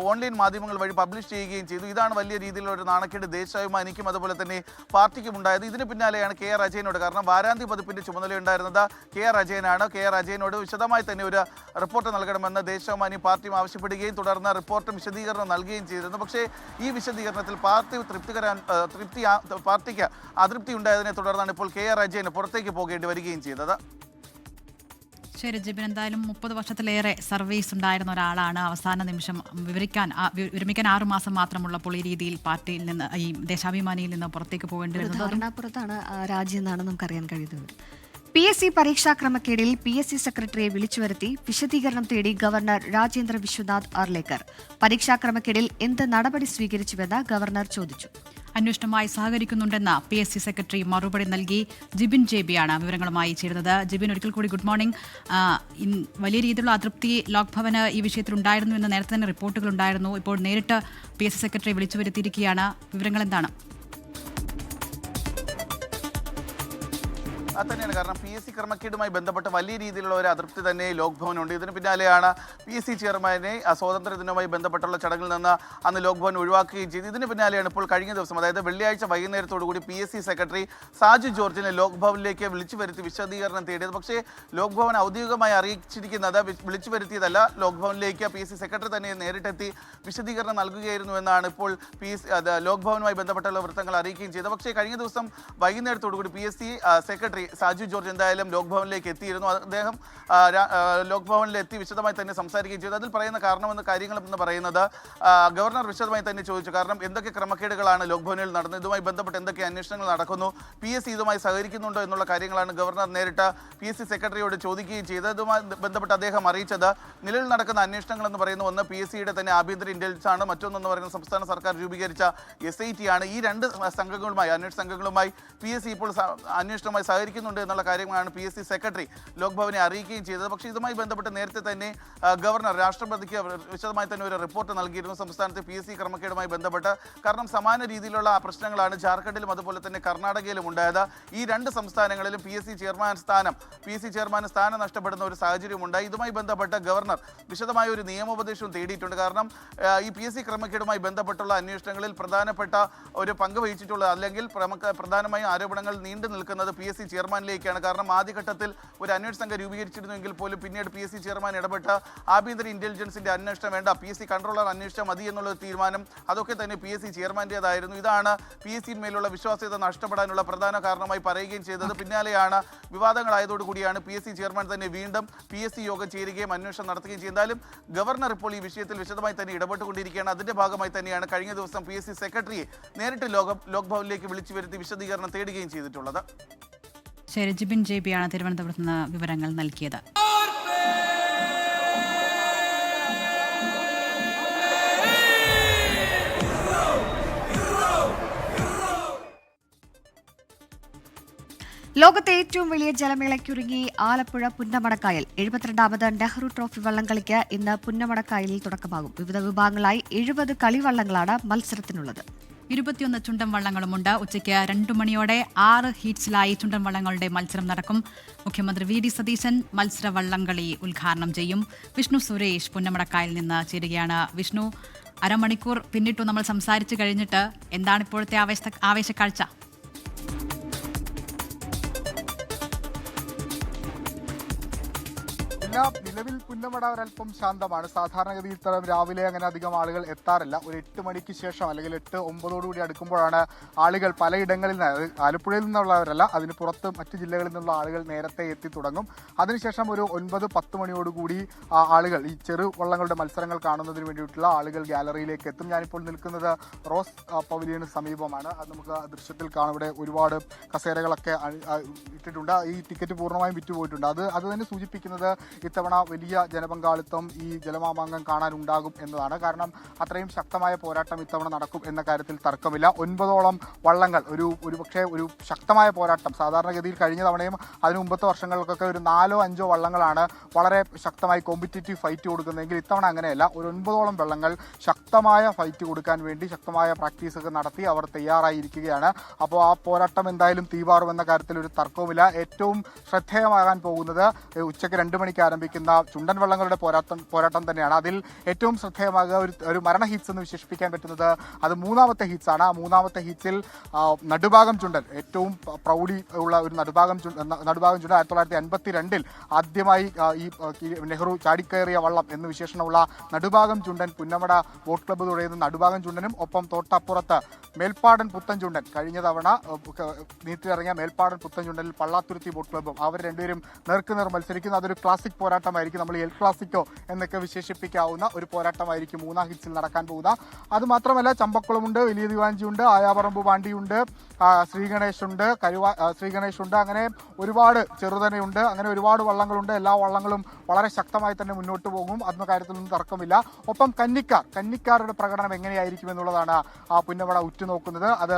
ഓൺലൈൻ മാധ്യമങ്ങൾ വഴി പബ്ലിഷ് ചെയ്യുകയും ചെയ്തു. ഇതാണ് വലിയ രീതിയിലുള്ള ഒരു നാണക്കേട് ദേശാഭിമാനിക്കും അതുപോലെ തന്നെ പാർട്ടിക്കും ഉണ്ടായത്. ഇതിന് പിന്നാലെയാണ് KR അജയനോട്, കാരണം വാരാന്ത്യ പതിപ്പിന്റെ ചുമതലയുണ്ടായിരുന്നത് KR അജയനാണ്. KR അജയനോട് വിശദമായി തന്നെ ഒരു റിപ്പോർട്ട് നൽകണമെന്ന് ദേശാഭിമാനി പാർട്ടിയും ആവശ്യപ്പെടുകയും തുടർന്ന് റിപ്പോർട്ടും വിശദീകരണം നൽകുകയും ചെയ്തിരുന്നു. പക്ഷേ ഈ വിശദീകരണത്തിൽ പാർട്ടിക്ക് അതൃപ്തി ഉണ്ടായതിനെ തുടർന്നാണ് ഇപ്പോൾ KR അജയന് പുറത്തേക്ക് പോകേണ്ടി വരികയും ചെയ്തത്. ശരി ജിബിൻ, എന്തായാലും 30 വർഷത്തിലേറെ സർവീസ് ഉണ്ടായിരുന്ന ഒരാളാണ്. അവസാന നിമിഷം വിരമിക്കാൻ 6 മാസം മാത്രമുള്ളപ്പോൾ ഈ രീതിയിൽ പാർട്ടിയിൽ നിന്ന്, ഈ ദേശാഭിമാനിയിൽ നിന്ന് പുറത്തേക്ക് പോകേണ്ടി വരുന്നത് ധാരണാപുരത്താണ് രാജി എന്നാണ് നമുക്കറിയാൻ കഴിയുന്നത്. PSC പരീക്ഷാ ക്രമക്കേടിൽ PSC സെക്രട്ടറിയെ വിളിച്ചുവരുത്തി വിശദീകരണം തേടി ഗവർണർ രാജേന്ദ്ര വിശ്വനാഥ് അർലേക്കർ. പരീക്ഷാ ക്രമക്കേടിൽ എന്ത് നടപടി സ്വീകരിച്ചുവെന്ന് ഗവർണർ ചോദിച്ചു. അന്വേഷണവുമായി സഹകരിക്കുന്നുണ്ടെന്ന് PSC സെക്രട്ടറി മറുപടി നൽകി. ജിബിൻ JB വിവരങ്ങളുമായി ചേരുന്നത്. ജിബിൻ, ഒരിക്കൽ കൂടി ഗുഡ് മോർണിംഗ്. വലിയ രീതിയിലുള്ള അതൃപ്തി ലോക് ഭവന് ഈ വിഷയത്തിൽ ഉണ്ടായിരുന്നു എന്ന് നേരത്തെ തന്നെ റിപ്പോർട്ടുകൾ ഉണ്ടായിരുന്നു. ഇപ്പോൾ നേരിട്ട് PSC സെക്രട്ടറിയെ വിളിച്ചു വരുത്തിയിരിക്കുകയാണ്. വിവരങ്ങൾ എന്താണ്? തന്നെയാണ്. കാരണം PSC ക്രമക്കേടുമായി ബന്ധപ്പെട്ട് വലിയ രീതിയിലുള്ള ഒരു അതൃപ്തി തന്നെ ലോക് ഭവനുണ്ട്. ഇതിന് പിന്നാലെയാണ് PSC ചെയർമാനെ സ്വാതന്ത്ര്യ ദിനവുമായി ബന്ധപ്പെട്ടുള്ള ചടങ്ങിൽ നിന്ന് അന്ന് ലോക് ഭവൻ ഒഴിവാക്കുകയും ചെയ്തു. ഇതിന് പിന്നാലെയാണ് ഇപ്പോൾ കഴിഞ്ഞ ദിവസം, അതായത് വെള്ളിയാഴ്ച വൈകുന്നേരത്തോടുകൂടി PSC സെക്രട്ടറി സാജു ജോർജിനെ ലോക് ഭവനിലേക്ക് വിളിച്ചു വരുത്തി വിശദീകരണം തേടിയത്. പക്ഷേ ലോക് ഭവൻ ഔദ്യോഗികമായി അറിയിച്ചിരിക്കുന്നത് വിളിച്ചു വരുത്തിയതല്ല, ലോക് ഭവനിലേക്ക് PSC സെക്രട്ടറി തന്നെ നേരിട്ടെത്തി വിശദീകരണം നൽകുകയായിരുന്നു എന്നാണ് ഇപ്പോൾ ലോക് ഭവനുമായി ബന്ധപ്പെട്ടുള്ള വൃത്തങ്ങൾ അറിയിക്കുകയും ചെയ്തത്. പക്ഷേ കഴിഞ്ഞ ദിവസം വൈകുന്നേരത്തോടുകൂടി PSC സെക്രട്ടറി സാജു ജോർജ് എന്തായാലും ലോക് ഭവനിലേക്ക് എത്തിയിരുന്നു. അദ്ദേഹം ലോക് ഭവനിലെത്തി വിശദമായി തന്നെ സംസാരിക്കുകയും ചെയ്തു. അതിൽ പറയുന്ന കാര്യങ്ങളെന്ന് പറയുന്നത് ഗവർണർ വിശദമായി തന്നെ ചോദിച്ചു. കാരണം എന്തൊക്കെ ക്രമക്കേടുകളാണ് ലോക് ഭവനിൽ നടന്നത്, ഇതുമായി ബന്ധപ്പെട്ട് എന്തൊക്കെ അന്വേഷണങ്ങൾ നടക്കുന്നു, PSC ഇതുമായി സഹകരിക്കുന്നുണ്ടോ എന്നുള്ള കാര്യങ്ങളാണ് ഗവർണർ നേരിട്ട് PSC സെക്രട്ടറിയോട് ചോദിക്കുകയും ചെയ്തത്. ഇതുമായി ബന്ധപ്പെട്ട് അദ്ദേഹം അറിയിച്ചത് നിലവിൽ നടക്കുന്ന അന്വേഷണങ്ങൾ എന്ന് പറയുന്ന ഒന്ന് PSCയുടെ തന്നെ ആഭ്യന്തര ഇന്റലിജൻസ് ആണ്, മറ്റൊന്നെന്ന് പറയുന്ന സംസ്ഥാന സർക്കാർ രൂപീകരിച്ച SIT ആണ്. ഈ രണ്ട് അന്വേഷണ സംഘങ്ങളുമായി PSC ഇപ്പോൾ അന്വേഷണവുമായി സഹകരിക്കുന്നുണ്ട് എന്നുള്ള കാര്യങ്ങളാണ് PSC സെക്രട്ടറി ലോക് ഭവനെ അറിയിക്കുകയും ചെയ്തത്. പക്ഷേ ഇതുമായി ബന്ധപ്പെട്ട് നേരത്തെ തന്നെ ഗവർണർ രാഷ്ട്രപതിക്ക് വിശദമായി തന്നെ ഒരു റിപ്പോർട്ട് നൽകിയിരുന്നു സംസ്ഥാനത്തെ PSC ക്രമക്കേടുമായി ബന്ധപ്പെട്ട്. കാരണം സമാന രീതിയിലുള്ള പ്രശ്നങ്ങളാണ് ജാർഖണ്ഡിലും അതുപോലെ തന്നെ കർണാടകയിലും ഉണ്ടായത്. ഈ രണ്ട് സംസ്ഥാനങ്ങളിലും PSC ചെയർമാൻ സ്ഥാനം നഷ്ടപ്പെടുന്ന ഒരു സാഹചര്യം ഉണ്ടായി. ഇതുമായി ബന്ധപ്പെട്ട് ഗവർണർ വിശദമായ ഒരു നിയമോപദേശവും തേടിയിട്ടുണ്ട്. കാരണം ഈ PSC ക്രമക്കേടുമായി ബന്ധപ്പെട്ടുള്ള അന്വേഷണങ്ങളിൽ പ്രധാനപ്പെട്ട ഒരു പങ്ക് വഹിച്ചിട്ടുള്ള അല്ലെങ്കിൽ പ്രധാനമായും ആരോപണങ്ങൾ നീണ്ടു നിൽക്കുന്നത് PSC ചെയർമാനിലേക്കാണ്. കാരണം ആദ്യഘട്ടത്തിൽ ഒരു അന്വേഷണ സംഘം രൂപീകരിച്ചിരുന്നുവെങ്കിൽ പോലും പിന്നീട് PSC ചെയർമാൻ ഇടപെട്ട് ആഭ്യന്തര ഇന്റലിജൻസിന്റെ അന്വേഷണം വേണ്ട, PSC കൺട്രോളർ അന്വേഷിച്ചാൽ മതി എന്നുള്ള തീരുമാനം അതൊക്കെ തന്നെ PSC ചെയർമാന്റേതായിരുന്നു. ഇതാണ് PSC മേലുള്ള വിശ്വാസ്യത നഷ്ടപ്പെടാനുള്ള പ്രധാന കാരണമായി പറയുകയും ചെയ്തത്. പിന്നാലെയാണ് വിവാദങ്ങളായതോടുകൂടിയാണ് PSC ചെയർമാൻ തന്നെ വീണ്ടും PSC യോഗം ചേരുകയും അന്വേഷണം നടത്തുകയും ചെയ്യും. എന്തായാലും ഗവർണർ ഇപ്പോൾ ഈ വിഷയത്തിൽ വിശദമായി തന്നെ ഇടപെട്ടുകൊണ്ടിരിക്കുകയാണ്. അതിന്റെ ഭാഗമായി തന്നെയാണ് കഴിഞ്ഞ ദിവസം PSC സെക്രട്ടറിയെ നേരിട്ട് ലോക് ഭവനിലേക്ക് വിളിച്ചു വരുത്തി വിശദീകരണം തേടുകയും ചെയ്തിട്ടുള്ളത്. ശരി, ജിബിൻ JB തിരുവനന്തപുരത്ത് നിന്ന് വിവരങ്ങൾ നൽകിയത്. ലോകത്തെ ഏറ്റവും വലിയ ജലമേളയ്ക്കൊരുങ്ങി ആലപ്പുഴ പുന്നമടക്കായൽ. 72ാമത് നെഹ്റു ട്രോഫി വള്ളംകളിക്ക് ഇന്ന് പുന്നമടക്കായലിൽ തുടക്കമാകും. വിവിധ വിഭാഗങ്ങളായി 70 കളിവള്ളങ്ങളാണ് മത്സരത്തിനുള്ളത്. 21 ചുണ്ടൻ വള്ളങ്ങളുമുണ്ട്. ഉച്ചയ്ക്ക് 2 മണിയോടെ 6 ഹീറ്റ്സിലായി ചുണ്ടൻ വള്ളങ്ങളുടെ മത്സരം നടക്കും. മുഖ്യമന്ത്രി VD സതീശൻ മത്സര വള്ളംകളി ഉദ്ഘാടനം ചെയ്യും. വിഷ്ണു സുരേഷ് പുന്നമടക്കായലിൽ നിന്ന് ചേരുകയാണ്. വിഷ്ണു, അരമണിക്കൂർ പിന്നിട്ടു നമ്മൾ സംസാരിച്ചു കഴിഞ്ഞിട്ട് എന്താണ് ഇപ്പോഴത്തെ ആവേശക്കാഴ്ച? നിലവിൽ പുന്നമട ഒരല്പം ശാന്തമാണ്. സാധാരണഗതിയിൽ ഇത്തരം രാവിലെ അങ്ങനെ അധികം ആളുകൾ എത്താറില്ല. ഒരു 8 മണിക്ക് ശേഷം അല്ലെങ്കിൽ 8-9 അടുക്കുമ്പോഴാണ് ആളുകൾ പലയിടങ്ങളിൽ നിന്ന്, ആലപ്പുഴയിൽ നിന്നുള്ളവരല്ല, അതിന് പുറത്ത് മറ്റ് ജില്ലകളിൽ നിന്നുള്ള ആളുകൾ നേരത്തെ എത്തി തുടങ്ങും. അതിനുശേഷം ഒരു 9-10 മണിയോടുകൂടി ആളുകൾ ഈ ചെറു വള്ളങ്ങളുടെ മത്സരങ്ങൾ കാണുന്നതിന് വേണ്ടിയിട്ടുള്ള ആളുകൾ ഗാലറിയിലേക്ക് എത്തും. ഞാനിപ്പോൾ നിൽക്കുന്നത് റോസ് പവലിയന് സമീപമാണ്. അത് നമുക്ക് ദൃശ്യത്തിൽ കാണാം. ഇവിടെ ഒരുപാട് കസേരകളൊക്കെ ഇട്ടിട്ടുണ്ട്. ഈ ടിക്കറ്റ് പൂർണ്ണമായും വിറ്റുപോയിട്ടുണ്ട്. അത് തന്നെ സൂചിപ്പിക്കുന്നത് ഇത്തവണ വലിയ ജനപങ്കാളിത്തം ഈ ജലമാമാങ്കം കാണാനുണ്ടാകും എന്നതാണ്. കാരണം അത്രയും ശക്തമായ പോരാട്ടം ഇത്തവണ നടക്കും എന്ന കാര്യത്തിൽ തർക്കമില്ല. 9ഓളം വള്ളങ്ങൾ, ഒരുപക്ഷെ ഒരു ശക്തമായ പോരാട്ടം. സാധാരണഗതിയിൽ കഴിഞ്ഞ തവണയും അതിന് മുമ്പത്തെ വർഷങ്ങൾക്കൊക്കെ ഒരു 4-5 വള്ളങ്ങളാണ് വളരെ ശക്തമായി കോമ്പറ്റീറ്റീവ് ഫൈറ്റ് കൊടുക്കുന്നതെങ്കിൽ ഇത്തവണ അങ്ങനെയല്ല. ഒരു 9ഓളം വള്ളങ്ങൾ ശക്തമായ ഫൈറ്റ് കൊടുക്കാൻ വേണ്ടി ശക്തമായ പ്രാക്ടീസൊക്കെ നടത്തി അവർ തയ്യാറായിരിക്കുകയാണ്. അപ്പോൾ ആ പോരാട്ടം എന്തായാലും തീവാറുമെന്ന കാര്യത്തിൽ ഒരു തർക്കവുമില്ല. ഏറ്റവും ശ്രദ്ധേയമാകാൻ പോകുന്നത് ഉച്ചയ്ക്ക് 2 മണിക്ക് ആരംഭിക്കുന്ന ചുണ്ടൻ വള്ളങ്ങളുടെ പോരാട്ടം തന്നെയാണ്. അതിൽ ഏറ്റവും ശ്രദ്ധേയമാകുക ഒരു മരണ ഹീറ്റ്സ് എന്ന് വിശേഷിപ്പിക്കാൻ പറ്റുന്നത് അത് 3ാമത്തെ ഹീറ്റ്സ് ആണ്. ആ 3ാമത്തെ ഹീറ്റ്സിൽ നടുഭാഗം ചുണ്ടൻ, ഏറ്റവും പ്രൗഢി ഉള്ള ഒരു നടുഭാഗം ചുണ്ടൻ 1952 ആദ്യമായി ഈ നെഹ്റു ചാടിക്കയറിയ വള്ളം എന്ന് വിശേഷണമുള്ള നടുഭാഗം ചുണ്ടൻ പുന്നമട ബോട്ട് ക്ലബ്ബ് തുടങ്ങിയ നടുഭാഗം ചുണ്ടനും ഒപ്പം തൊട്ടപ്പുറത്ത് മേൽപ്പാടൻ പുത്തൻ ചുണ്ടൻ, കഴിഞ്ഞ തവണ നീറ്റിലിറങ്ങിയ മേൽപ്പാടൻ പുത്തൻ ചുണ്ടനിൽ പള്ളാത്തുരുത്തി ബോട്ട് ക്ലബ്ബും അവർ രണ്ടുപേരും നേർക്കുനേർ മത്സരിക്കുന്നു. അതൊരു ക്ലാസിക് പോരാട്ടമായിരിക്കും. നമ്മൾ എൽ ക്ലാസിക്കോ എന്നൊക്കെ വിശേഷിപ്പിക്കാവുന്ന ഒരു പോരാട്ടമായിരിക്കും മൂന്നാം ഹിറ്റ്സിൽ നടക്കാൻ പോകുക. അത് മാത്രമല്ല ചമ്പക്കുളമുണ്ട്, വലിയ ദിവാഞ്ചിയുണ്ട്, ആയാപറമ്പ് പാണ്ടിയുണ്ട്, ശ്രീഗണേഷുണ്ട്, ശ്രീഗണേഷുണ്ട്, അങ്ങനെ ഒരുപാട് ചെറുതനയുണ്ട്, അങ്ങനെ ഒരുപാട് വള്ളങ്ങളുണ്ട്. എല്ലാ വള്ളങ്ങളും വളരെ ശക്തമായി തന്നെ മുന്നോട്ട് പോകും, അന്ന കാര്യത്തിലൊന്നും തർക്കമില്ല. ഒപ്പം കന്നിക്കാരുടെ പ്രകടനം എങ്ങനെയായിരിക്കും എന്നുള്ളതാണ് പുന്നമട ഉറ്റുനോക്കുന്നത്. അത്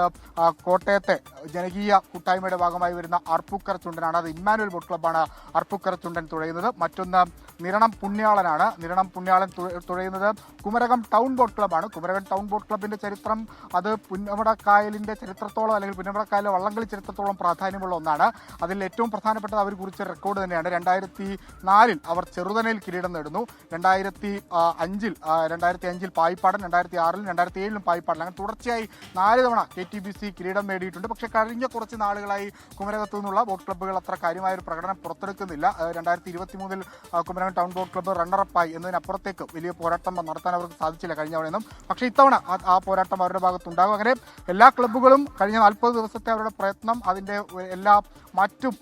കോട്ടയത്തെ ജനകീയ കൂട്ടായ്മയുടെ ഭാഗമായി വരുന്ന അർപ്പൂക്കര ചുണ്ടനാണ്. അത് ഇമ്മാനുവൽ ബോട്ട് ക്ലബ്ബാണ് അർപ്പൂക്കര ചുണ്ടൻ തുഴയുന്നത്. മറ്റൊന്ന് നിരണം പുണ്യാളനാണ്. നിരണം പുണ്യാളൻ തുഴയുന്നത് കുമരകം ടൗൺ ബോട്ട് ക്ലബ്ബാണ്. കുമരകം ടൗൺ ബോട്ട് ക്ലബിന്റെ ചരിത്രം അത് പുന്നമട കായലിന്റെ ചരിത്രത്തോളം അല്ലെങ്കിൽ പുന്നമട കായലിലെ വള്ളംകളി ചരിത്രത്തോളം പ്രാധാന്യമുള്ള ഒന്നാണ്. അതിൽ ഏറ്റവും പ്രധാനപ്പെട്ടത് അവർ കുറിച്ച റെക്കോർഡ് തന്നെയാണ്. 2004 അവർ ചെറുതനയിൽ കിരീടം നേടുന്നു. 2005 പായിപ്പാടൻ, 2006 2007 പായിപ്പാടൻ, അങ്ങനെ തുടർച്ചയായി 4 തവണ KTBC കിരീടം നേടിയിട്ടുണ്ട്. പക്ഷേ കഴിഞ്ഞ കുറച്ച് നാളുകളായി കുമരകത്തു നിന്നുള്ള ബോട്ട് ക്ലബ്ബുകൾ അത്ര കാര്യമായ ഒരു പ്രകടനം പുറത്തെടുക്കുന്നില്ല. 2023 കുമരകം ടൗൺ ബോട്ട് ക്ലബ്ബ് റണ്ണറപ്പായി എന്നതിനപ്പുറത്തേക്ക് വലിയ പോരാട്ടം നടത്താൻ അവർക്ക് സാധിച്ചില്ല കഴിഞ്ഞ തവണയൊന്നും. പക്ഷേ ഇത്തവണ ആ പോരാട്ടം അവരുടെ ഭാഗത്തുണ്ടാകും. അങ്ങനെ എല്ലാ ക്ലബ്ബുകളും കഴിഞ്ഞ 40 ദിവസത്തെ അവരുടെ പ്രയത്നം, അതിൻ്റെ എല്ലാ മറ്റും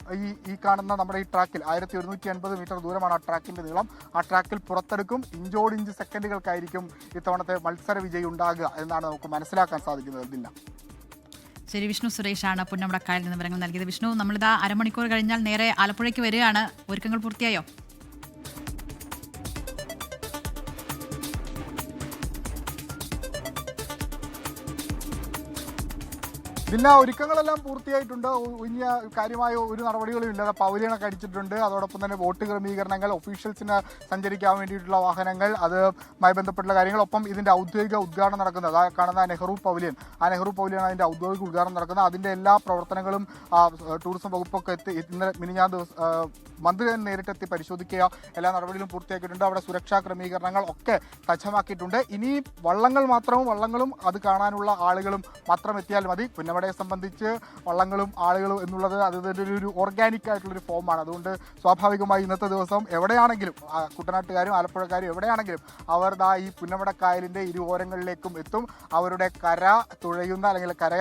ഈ കാണുന്ന നമ്മുടെ ഈ ട്രാക്കിൽ 1150 മീറ്റർ ദൂരമാണ് ആ ട്രാക്കിന്റെ നീളം. ആ ട്രാക്കിൽ പുറത്തെടുക്കും. ഇഞ്ചോടിഞ്ച് സെക്കൻഡുകൾക്കായിരിക്കും ഇത്തവണത്തെ മത്സര വിജയി ഉണ്ടാകുക എന്നാണ് നമുക്ക് മനസ്സിലാക്കാൻ സാധിക്കുന്നത്. ഇതില്ല. ശരി, വിഷ്ണു സുരേഷാണ് പുന്നമടക്കായലിൽ നിന്ന് വിവരങ്ങൾ നൽകിയത്. വിഷ്ണു, നമ്മളിതാ അരമണിക്കൂർ കഴിഞ്ഞാൽ നേരെ ആലപ്പുഴയ്ക്ക് വരികയാണ്. ഒരുക്കങ്ങൾ പൂർത്തിയായോ? ഇതില്ല, ഒരുക്കങ്ങളെല്ലാം പൂർത്തിയായിട്ടുണ്ട്. ഇനി കാര്യമായ ഒരു നടപടികളും ഇല്ല. പൗലിയണൊക്കെ അടിച്ചിട്ടുണ്ട്. അതോടൊപ്പം തന്നെ ബോട്ട് ക്രമീകരണങ്ങൾ, ഒഫീഷ്യൽസിന് സഞ്ചരിക്കാൻ വേണ്ടിയിട്ടുള്ള വാഹനങ്ങൾ, അതുമായി ബന്ധപ്പെട്ടുള്ള കാര്യങ്ങൾ. ഒപ്പം ഇതിന്റെ ഔദ്യോഗിക ഉദ്ഘാടനം നടക്കുന്നത് കാണുന്ന നെഹ്റു പവലിയൻ, ആ നെഹ്റു പവലിയൻ അതിന്റെ ഔദ്യോഗിക ഉദ്ഘാടനം നടക്കുന്നത്. അതിന്റെ എല്ലാ പ്രവർത്തനങ്ങളും ടൂറിസം വകുപ്പൊക്കെ ഇന്നലെ മിനിഞ്ഞാന്ന് മന്ത്രി തന്നെ നേരിട്ടെത്തി പരിശോധിക്കുക, എല്ലാ നടപടികളും പൂർത്തിയാക്കിയിട്ടുണ്ട്. അവിടെ സുരക്ഷാ ക്രമീകരണങ്ങൾ ഒക്കെ സജ്ജമാക്കിയിട്ടുണ്ട്. ഇനി വള്ളങ്ങളും അത് കാണാനുള്ള ആളുകളും മാത്രം എത്തിയാൽ മതി. പുന്നമടയെ സംബന്ധിച്ച് വള്ളങ്ങളും ആളുകളും എന്നുള്ളത് അതിൻ്റെ ഒരു ഓർഗാനിക് ആയിട്ടുള്ളൊരു ഫോമാണ്. അതുകൊണ്ട് സ്വാഭാവികമായി ഇന്നത്തെ ദിവസം എവിടെയാണെങ്കിലും കുട്ടനാട്ടുകാരും ആലപ്പുഴക്കാരും എവിടെയാണെങ്കിലും അവർ ഈ പുന്നമട കായലിൻ്റെ ഇരുഓരങ്ങളിലേക്കും എത്തും. അവരുടെ കര തുഴയുന്ന അല്ലെങ്കിൽ കര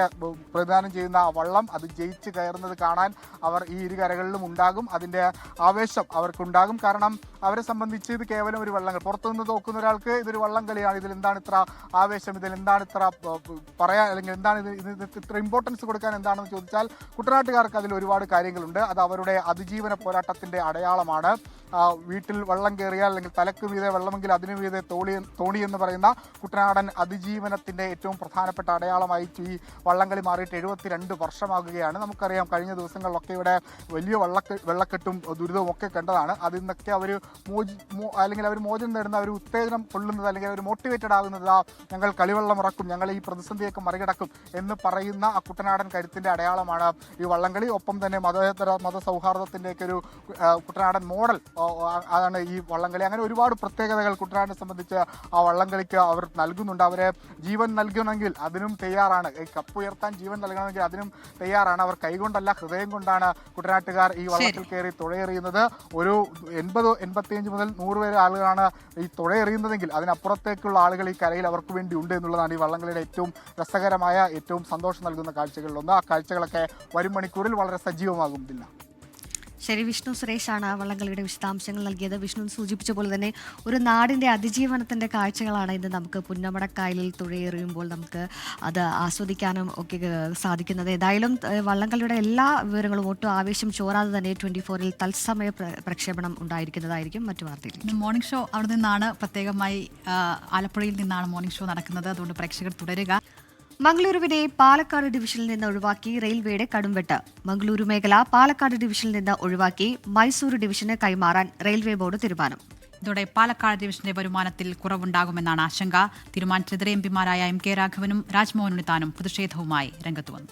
പ്രതിദാനം ചെയ്യുന്ന ആ വള്ളം അത് ജയിച്ച് കയറുന്നത് കാണാൻ അവർ ഈ ഇരു കരകളിലും ഉണ്ടാകും. അതിൻ്റെ ആവേശം അവർക്കുണ്ടാകും. കാരണം അവരെ സംബന്ധിച്ച് ഇത് കേവലം ഒരു വള്ളങ്ങൾ, പുറത്തുനിന്ന് നോക്കുന്ന ഒരാൾക്ക് ഇതൊരു വള്ളം കളിയാണ്. ഇതിൽ എന്താണ് ഇത്ര ആവേശം, ഇതിൽ എന്താണ് ഇത്ര പറയാൻ, അല്ലെങ്കിൽ എന്താണ് ഇത് ഇത്ര ഇമ്പോർട്ടൻസ് കൊടുക്കാൻ എന്താണെന്ന് ചോദിച്ചാൽ കുട്ടനാട്ടുകാർക്ക് അതിൽ ഒരുപാട് കാര്യങ്ങളുണ്ട്. അത് അവരുടെ അതിജീവന പോരാട്ടത്തിന്റെ അടയാളമാണ്. വീട്ടിൽ വെള്ളം കയറിയാൽ അല്ലെങ്കിൽ തലക്ക് മീതെ വെള്ളമെങ്കിൽ അതിനു മീതെ തോണി എന്ന് പറയുന്ന കുട്ടനാടൻ അതിജീവനത്തിന്റെ ഏറ്റവും പ്രധാനപ്പെട്ട അടയാളമായി ഈ വള്ളംകളി മാറിയിട്ട് 72 വർഷമാകുകയാണ്. നമുക്കറിയാം കഴിഞ്ഞ ദിവസങ്ങളിലൊക്കെ ഇവിടെ വലിയ വെള്ളക്കെട്ടും ദുരിതവും ഒക്കെ കണ്ടതാണ്. അതിൽ നിന്നൊക്കെ അവർ മോചനം നേടുന്ന, അവർ ഉത്തേജനം കൊള്ളുന്നത് അല്ലെങ്കിൽ അവർ മോട്ടിവേറ്റഡ് ആകുന്നത് ഞങ്ങൾ കളിവെള്ളം ഇറക്കും, ഞങ്ങൾ ഈ പ്രതിസന്ധിയൊക്കെ മറികടക്കും എന്ന് പറയുന്ന ആ കുട്ടനാടൻ കരുത്തിന്റെ അടയാളമാണ് ഈ വള്ളംകളി. ഒപ്പം തന്നെ മതസൗഹാർദ്ദത്തിൻ്റെയൊക്കെ ഒരു കുട്ടനാടൻ മോഡൽ അതാണ് ഈ വള്ളംകളി. അങ്ങനെ ഒരുപാട് പ്രത്യേകതകൾ കുട്ടനാടിനെ സംബന്ധിച്ച് ആ വള്ളംകളിക്ക് അവർ നൽകുന്നുണ്ട്. അവരെ ജീവൻ നൽകണമെങ്കിൽ അതിനും തയ്യാറാണ്. ഈ കപ്പ് ഉയർത്താൻ ജീവൻ നൽകണമെങ്കിൽ അതിനും തയ്യാറാണ്. അവർ കൈകൊണ്ടല്ല ഹൃദയം കൊണ്ടാണ് കുട്ടനാട്ടുകാർ ഈ വള്ളത്തിൽ കയറി തുഴയെറിയുന്നത്. ഒരു 80-85 മുതൽ 100 വരെ ആളുകളാണ് ഈ തുഴയെറിയുന്നതെങ്കിൽ അതിനപ്പുറത്തേക്കുള്ള ആളുകൾ ഈ കരയിൽ അവർക്ക് വേണ്ടി ഉണ്ട് എന്നുള്ളതാണ് ഈ വള്ളംകളിയുടെ ഏറ്റവും രസകരമായ, ഏറ്റവും സന്തോഷം നൽകുന്ന കാഴ്ചകളിലൊന്ന്. ആ കാഴ്ചകളൊക്കെ വരും മണിക്കൂറിൽ വളരെ സജീവമാകുന്നില്ല. ശരി, വിഷ്ണു സുരേഷാണ് വള്ളംകളിയുടെ വിശദാംശങ്ങൾ നൽകിയത്. വിഷ്ണു സൂചിപ്പിച്ച പോലെ തന്നെ ഒരു നാടിൻ്റെ അതിജീവനത്തിൻ്റെ കാഴ്ചകളാണ് ഇന്ന് നമുക്ക് പുന്നമടക്കായലിൽ തുഴയെറിയുമ്പോൾ നമുക്ക് അത് ആസ്വദിക്കാനും ഒക്കെ സാധിക്കുന്നത്. ഏതായാലും വള്ളംകളിയുടെ എല്ലാ വിവരങ്ങളും ഒട്ടും ആവേശം ചോരാതെ തന്നെ 24-ൽ തത്സമയ പ്രക്ഷേപണം ഉണ്ടായിരിക്കുന്നതായിരിക്കും. മറ്റു വാർത്തയിൽ മോർണിംഗ് ഷോ അവിടെ നിന്നാണ്, പ്രത്യേകമായി ആലപ്പുഴയിൽ നിന്നാണ് മോർണിംഗ് ഷോ നടക്കുന്നത്. അതുകൊണ്ട് പ്രേക്ഷകർ തുടരുക. മംഗളൂരുവിനെ പാലക്കാട് ഡിവിഷനിൽ നിന്ന് ഒഴിവാക്കി റെയിൽവേയുടെ കടുംവെട്ട്. മംഗളൂരു മേഖല പാലക്കാട് ഡിവിഷനിൽ നിന്ന് ഒഴിവാക്കി മൈസൂരു ഡിവിഷന് കൈമാറാൻ റെയിൽവേ ബോർഡ് തീരുമാനം. ഇതോടെ പാലക്കാട് ഡിവിഷന്റെ വരുമാനത്തിൽ കുറവുണ്ടാകുമെന്നാണ് ആശങ്ക. തീരുമാനത്തിനെതിരെ എംപിമാരായ MK രാഘവനും രാജ്മോഹൻ ഉണ്ണിത്താനും പ്രതിഷേധവുമായി രംഗത്ത് വന്നു.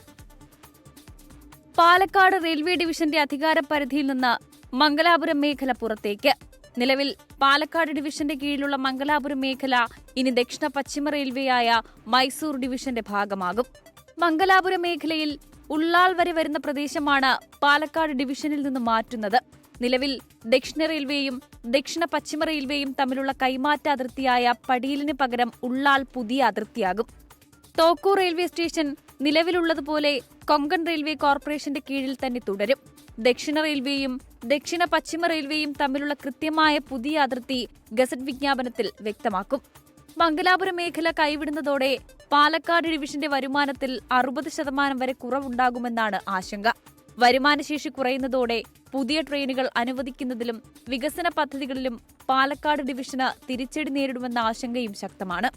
പാലക്കാട് റെയിൽവേ ഡിവിഷന്റെ അധികാര പരിധിയിൽ നിന്ന് മംഗലാപുരം മേഖല പുറത്തേക്ക്. നിലവിൽ പാലക്കാട് ഡിവിഷന്റെ കീഴിലുള്ള മംഗലാപുരം മേഖല ഇനി ദക്ഷിണ പശ്ചിമ റെയിൽവേയായ മൈസൂർ ഡിവിഷന്റെ ഭാഗമാകും. മംഗലാപുരം മേഖലയിൽ ഉള്ളാൾ വരെ വരുന്ന പ്രദേശമാണ് പാലക്കാട് ഡിവിഷനിൽ നിന്ന് മാറ്റുന്നത്. നിലവിൽ ദക്ഷിണ റെയിൽവേയും ദക്ഷിണ പശ്ചിമ റെയിൽവേയും തമ്മിലുള്ള കൈമാറ്റ അതിർത്തിയായ പടിയലിന് പകരം ഉള്ളാൾ പുതിയ അതിർത്തിയാകും. തോക്കൂർ റെയിൽവേ സ്റ്റേഷൻ നിലവിലുള്ളതുപോലെ കൊങ്കൺ റെയിൽവേ കോർപ്പറേഷന്റെ കീഴിൽ തന്നെ തുടരും. ദക്ഷിണ റെയിൽവേയും ദക്ഷിണ പശ്ചിമ റെയിൽവേയും തമ്മിലുള്ള കൃത്യമായ പുതിയ അതിർത്തി ഗസറ്റ് വിജ്ഞാപനത്തിൽ വ്യക്തമാക്കും. മംഗലാപുരം മേഖല കൈവിടുന്നതോടെ പാലക്കാട് ഡിവിഷന്റെ വരുമാനത്തിൽ 60% വരെ കുറവുണ്ടാകുമെന്നാണ് ആശങ്ക. വരുമാനശേഷി കുറയുന്നതോടെ പുതിയ ട്രെയിനുകൾ അനുവദിക്കുന്നതിലും വികസന പദ്ധതികളിലും പാലക്കാട് ഡിവിഷന് തിരിച്ചടി നേരിടുമെന്ന ആശങ്കയും ശക്തമാണ്.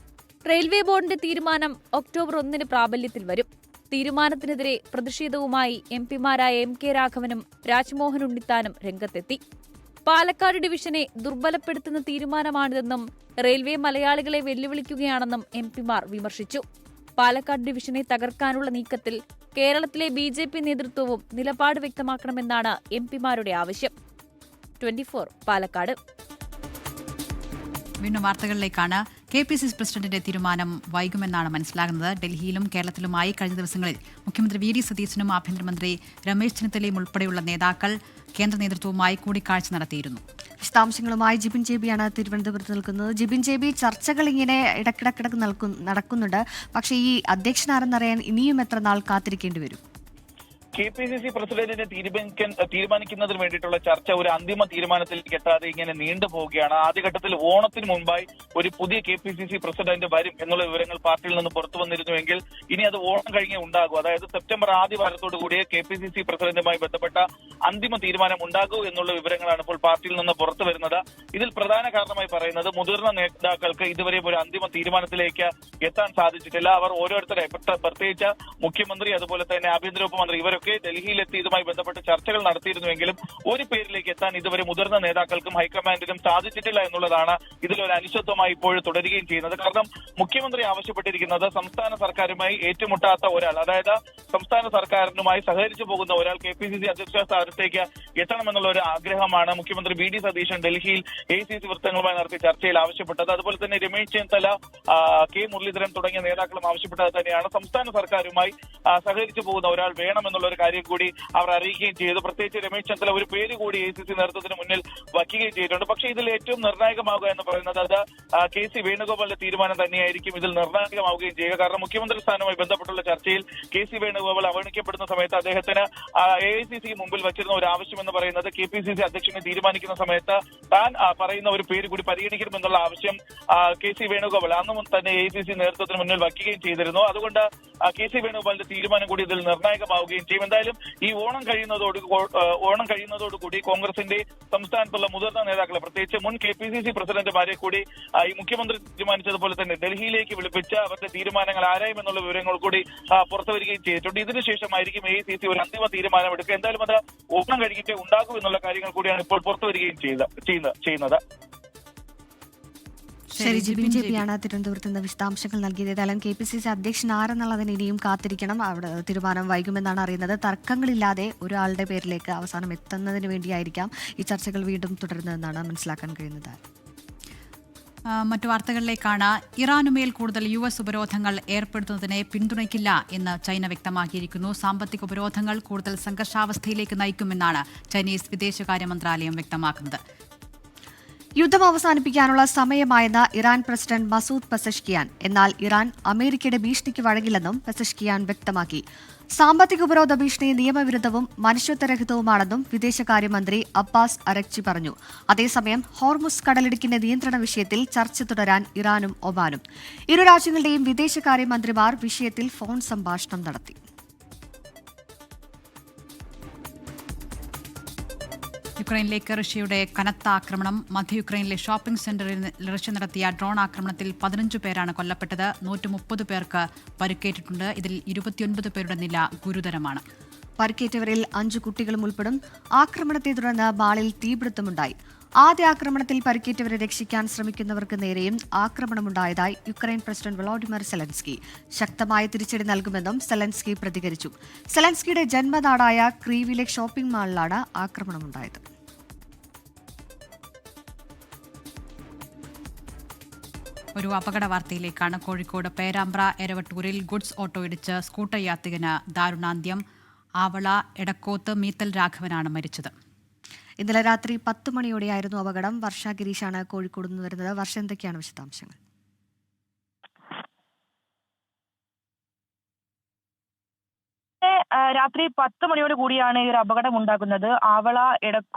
റെയിൽവേ ബോർഡിന്റെ തീരുമാനം ഒക്ടോബർ 1 പ്രാബല്യത്തിൽ വരും. തീരുമാനത്തിനെതിരെ പ്രതിഷേധവുമായി എംപിമാരായ MK രാഘവനും രാജ്മോഹൻ ഉണ്ണിത്താനും രംഗത്തെത്തി. പാലക്കാട് ഡിവിഷനെ ദുർബലപ്പെടുത്തുന്ന തീരുമാനമാണിതെന്നും റെയിൽവേ മലയാളികളെ വെല്ലുവിളിക്കുകയാണെന്നും MPമാർ വിമർശിച്ചു. പാലക്കാട് ഡിവിഷനെ തകർക്കാനുള്ള നീക്കത്തിൽ കേരളത്തിലെ BJP നേതൃത്വവും നിലപാട് വ്യക്തമാക്കണമെന്നാണ് MPമാരുടെ ആവശ്യം. 24 പാലക്കാട്. വീണ്ടും വാർത്തകളിലേക്കാണ്. KPCC പ്രസിഡന്റിന്റെ തീരുമാനം വൈകുമെന്നാണ് മനസ്സിലാകുന്നത്. ഡൽഹിയിലും കേരളത്തിലുമായി കഴിഞ്ഞ ദിവസങ്ങളിൽ മുഖ്യമന്ത്രി VD സതീശനും ആഭ്യന്തരമന്ത്രി രമേശ് ചെന്നിത്തലയും ഉൾപ്പെടെയുള്ള നേതാക്കൾ കേന്ദ്ര നേതൃത്വവുമായി കൂടിക്കാഴ്ച നടത്തിയിരുന്നു. വിശദാംശങ്ങളുമായി ജിബിൻ JB തിരുവനന്തപുരത്ത് നിൽക്കുന്നത്. ജിബിൻ JB, ചർച്ചകൾ ഇങ്ങനെ ഇടക്കിടക്കിടക്ക് നടക്കുന്നുണ്ട്. പക്ഷേ ഈ അധ്യക്ഷനാരെന്നറിയാൻ ഇനിയും എത്ര നാൾ കാത്തിരിക്കേണ്ടി വരും? KPCC പ്രസിഡന്റിനെ തീരുമാനിക്കുന്നതിന് വേണ്ടിയിട്ടുള്ള ചർച്ച ഒരു അന്തിമ തീരുമാനത്തിലേക്ക് എത്താതെ ഇങ്ങനെ നീണ്ടുപോവുകയാണ്. ആദ്യഘട്ടത്തിൽ ഓണത്തിന് മുൻപായി ഒരു പുതിയ KPCC പ്രസിഡന്റ് വരും എന്നുള്ള വിവരങ്ങൾ പാർട്ടിയിൽ നിന്ന് പുറത്തു വന്നിരുന്നുവെങ്കിൽ ഇനി അത് ഓണം കഴിഞ്ഞേ ഉണ്ടാകൂ. അതായത് സെപ്റ്റംബർ ആദ്യ വാരത്തോടു കൂടിയ KPCC പ്രസിഡന്റുമായി ബന്ധപ്പെട്ട അന്തിമ തീരുമാനം ഉണ്ടാകൂ എന്നുള്ള വിവരങ്ങളാണ് ഇപ്പോൾ പാർട്ടിയിൽ നിന്ന് പുറത്തു വരുന്നത്. ഇതിൽ പ്രധാന കാരണമായി പറയുന്നത് മുതിർന്ന നേതാക്കൾക്ക് ഇതുവരെ ഒരു അന്തിമ തീരുമാനത്തിലേക്ക് എത്താൻ സാധിച്ചിട്ടില്ല. അവർ ഓരോരുത്തരെ, പ്രത്യേകിച്ച് മുഖ്യമന്ത്രി അതുപോലെ തന്നെ ആഭ്യന്തര ഉപമന്ത്രി, ഇവരൊക്കെ ഡൽഹിയിലെത്തി ഇതുമായി ബന്ധപ്പെട്ട് ചർച്ചകൾ നടത്തിയിരുന്നുവെങ്കിലും ഒരു പേരിലേക്ക് എത്താൻ ഇതുവരെ മുതിർന്ന നേതാക്കൾക്കും ഹൈക്കമാൻഡിനും സാധിച്ചിട്ടില്ല എന്നുള്ളതാണ് ഇതിലൊരു അനിശ്ചിതത്വമായി ഇപ്പോൾ തുടരുകയും ചെയ്യുന്നത്. കാരണം മുഖ്യമന്ത്രി ആവശ്യപ്പെട്ടിരിക്കുന്നത് സംസ്ഥാന സർക്കാരുമായി ഏറ്റുമുട്ടാത്ത ഒരാൾ, അതായത് സംസ്ഥാന സർക്കാരിനുമായി സഹകരിച്ചു പോകുന്ന ഒരാൾ KPCC അധ്യക്ഷ സ്ഥാനത്തേക്ക് എത്തണമെന്നുള്ള ഒരു ആഗ്രഹമാണ് മുഖ്യമന്ത്രി VD സതീശൻ ഡൽഹിയിൽ AICC വൃത്തങ്ങളുമായി നടത്തിയ ചർച്ചയിൽ ആവശ്യപ്പെട്ടത്. അതുപോലെ തന്നെ രമേശ് ചെന്നിത്തല, K മുരളീധരൻ തുടങ്ങിയ നേതാക്കളും ആവശ്യപ്പെട്ടത് തന്നെയാണ്. സംസ്ഥാന സർക്കാരുമായി സഹകരിച്ചു പോകുന്ന ഒരാൾ വേണമെന്നുള്ള ഒരു കാര്യം കൂടി അവർ അറിയിക്കുകയും ചെയ്തു. പ്രത്യേകിച്ച് രമേശ് ചെന്നിത്തല ഒരു പേര് കൂടി AICC നേതൃത്വത്തിന് മുന്നിൽ വയ്ക്കുകയും ചെയ്തിട്ടുണ്ട്. പക്ഷേ ഇതിൽ ഏറ്റവും നിർണായകമാകുക എന്ന് പറയുന്നത് അത് KC വേണുഗോപാലിന്റെ തീരുമാനം തന്നെയായിരിക്കും ഇതിൽ നിർണായകമാവുകയും ചെയ്യുക. കാരണം മുഖ്യമന്ത്രി സ്ഥാനവുമായി ബന്ധപ്പെട്ടുള്ള ചർച്ചയിൽ KC വേണുഗോപാൽ അവഗണിക്കപ്പെടുന്ന സമയത്ത് അദ്ദേഹത്തിന് AICC മുമ്പിൽ വച്ചിരുന്ന ഒരു ആവശ്യം എന്ന് പറയുന്നത് KPCC അധ്യക്ഷനെ തീരുമാനിക്കുന്ന സമയത്ത് താൻ പറയുന്ന ഒരു പേര് കൂടി പരിഗണിക്കണമെന്നുള്ള ആവശ്യം KC വേണുഗോപാൽ അന്നും തന്നെ AICC നേതൃത്വത്തിന് മുന്നിൽ വയ്ക്കുകയും ചെയ്തിരുന്നു. അതുകൊണ്ട് KC വേണുഗോപാലിന്റെ തീരുമാനം കൂടി ഇതിൽ നിർണായകമാവുകയും ചെയ്യും. എന്തായാലും ഈ ഓണം കഴിയുന്നതോടുകൂടി കോൺഗ്രസിന്റെ സംസ്ഥാനത്തുള്ള മുതിർന്ന നേതാക്കളെ, പ്രത്യേകിച്ച് മുൻ KPCC പ്രസിഡന്റുമാരെ കൂടി ഈ മുഖ്യമന്ത്രി തീരുമാനിച്ചതുപോലെ തന്നെ ഡൽഹിയിലേക്ക് വിളിപ്പിച്ച് അവരുടെ തീരുമാനങ്ങൾ ആരായുമെന്നുള്ള വിവരങ്ങൾ കൂടി പുറത്തുവരികയും ചെയ്തിട്ടുണ്ട്. ഇതിനുശേഷമായിരിക്കും AICC ഒരു അന്തിമ തീരുമാനമെടുക്കുക. എന്തായാലും അത് ഓണം കഴിഞ്ഞിട്ടേ ഉണ്ടാകൂ എന്നുള്ള കാര്യങ്ങൾ കൂടിയാണ് ഇപ്പോൾ പുറത്തുവരികയും ചെയ്യുന്നത്. ശരി, ജിബിൻ JB തിരുവനന്തപുരത്ത് നിന്ന് വിശദാംശങ്ങൾ നൽകിയത്. ഏതായാലും KPCC അധ്യക്ഷൻ ആരെന്നുള്ളതിന് ഇനിയും കാത്തിരിക്കണം. അവിടെ തീരുമാനം വൈകുമെന്നാണ് അറിയുന്നത്. തർക്കങ്ങളില്ലാതെ ഒരാളുടെ പേരിലേക്ക് അവസാനം എത്തുന്നതിന് വേണ്ടിയായിരിക്കാം ഈ ചർച്ചകൾ വീണ്ടും തുടരുന്നതെന്നാണ് മനസ്സിലാക്കാൻ കഴിയുന്നത്. മറ്റു വാർത്തകളിലേക്കാണ്. ഇറാനുമേൽ കൂടുതൽ US ഉപരോധങ്ങൾ ഏർപ്പെടുത്തുന്നതിനെ പിന്തുണയ്ക്കില്ല എന്ന് ചൈന വ്യക്തമാക്കിയിരിക്കുന്നു. സാമ്പത്തിക ഉപരോധങ്ങൾ കൂടുതൽ സംഘർഷാവസ്ഥയിലേക്ക് നയിക്കുമെന്നാണ് ചൈനീസ് വിദേശകാര്യ മന്ത്രാലയം വ്യക്തമാക്കുന്നത്. യുദ്ധം അവസാനിപ്പിക്കാനുള്ള സമയമായെന്ന് ഇറാൻ പ്രസിഡന്റ് മസൂദ് പെസഷ്കിയാൻ. എന്നാൽ ഇറാൻ അമേരിക്കയുടെ ഭീഷണിക്ക് വഴങ്ങില്ലെന്നും പെസഷ്കിയാൻ വ്യക്തമാക്കി. സാമ്പത്തിക ഉപരോധ ഭീഷണി നിയമവിരുദ്ധവും മനുഷ്യത്വരഹിതവുമാണെന്നും വിദേശകാര്യമന്ത്രി അബ്ബാസ് അരക്ചി പറഞ്ഞു. അതേസമയം ഹോർമുസ് കടലിടുക്കിന്റെ നിയന്ത്രണ വിഷയത്തിൽ ചർച്ച തുടരാൻ ഇറാനും ഒമാനും. ഇരു രാജ്യങ്ങളുടെയും വിദേശകാര്യമന്ത്രിമാർ വിഷയത്തിൽ ഫോൺ സംഭാഷണം നടത്തി. യുക്രൈനിലേക്ക് റഷ്യയുടെ കനത്ത ആക്രമണം. മധ്യ യുക്രൈനിലെ ഷോപ്പിംഗ് സെന്ററിൽ റഷ്യ നടത്തിയ ഡ്രോൺ ആക്രമണത്തിൽ 15 പേരാണ് കൊല്ലപ്പെട്ടത്. 130 പേർക്ക് പരിക്കേറ്റിട്ടുണ്ട്. ഇതിൽ 29 പേരുടെ നില ഗുരുതരമാണ്. പരിക്കേറ്റവരിൽ 5 കുട്ടികളും ഉൾപ്പെടും. ആക്രമണത്തെ തുടർന്ന് മാളിൽ തീപിടുത്തമുണ്ടായി. ആദ്യ ആക്രമണത്തിൽ പരിക്കേറ്റവരെ രക്ഷിക്കാൻ ശ്രമിക്കുന്നവർക്ക് നേരെയും ആക്രമണമുണ്ടായതായി യുക്രൈൻ പ്രസിഡന്റ് വൊളോഡിമർ സെലൻസ്കി. ശക്തമായ തിരിച്ചടി നൽകുമെന്നും സെലൻസ്കി പ്രതികരിച്ചു. സെലൻസ്കിയുടെ ജന്മനാടായ ക്രീവിലെ ഷോപ്പിംഗ് മാളിലാണ് ആക്രമണമുണ്ടായത്. ഒരു അപകട വാർത്തയിലേക്കാണ്. കോഴിക്കോട് പേരാമ്പ്ര എരവട്ടൂരിൽ ഗുഡ്സ് ഓട്ടോ ഇടിച്ച് സ്കൂട്ടർ യാത്രികന് ദാരുണാന്ത്യം. ആവള എടക്കോത്ത് മീത്തൽ രാഘവനാണ് മരിച്ചത്. ഇന്നലെ രാത്രി 10 മണിയോടെയായിരുന്നു അപകടം. വർഷ ഗിരീഷാണ് കോഴിക്കോട് നിന്ന് വരുന്നത്. വർഷ, എന്തൊക്കെയാണ് വിശദാംശങ്ങൾ? രാത്രി 10 മണിയോട് കൂടിയാണ് ഈ ഒരു അപകടം ഉണ്ടാകുന്നത്. ആവള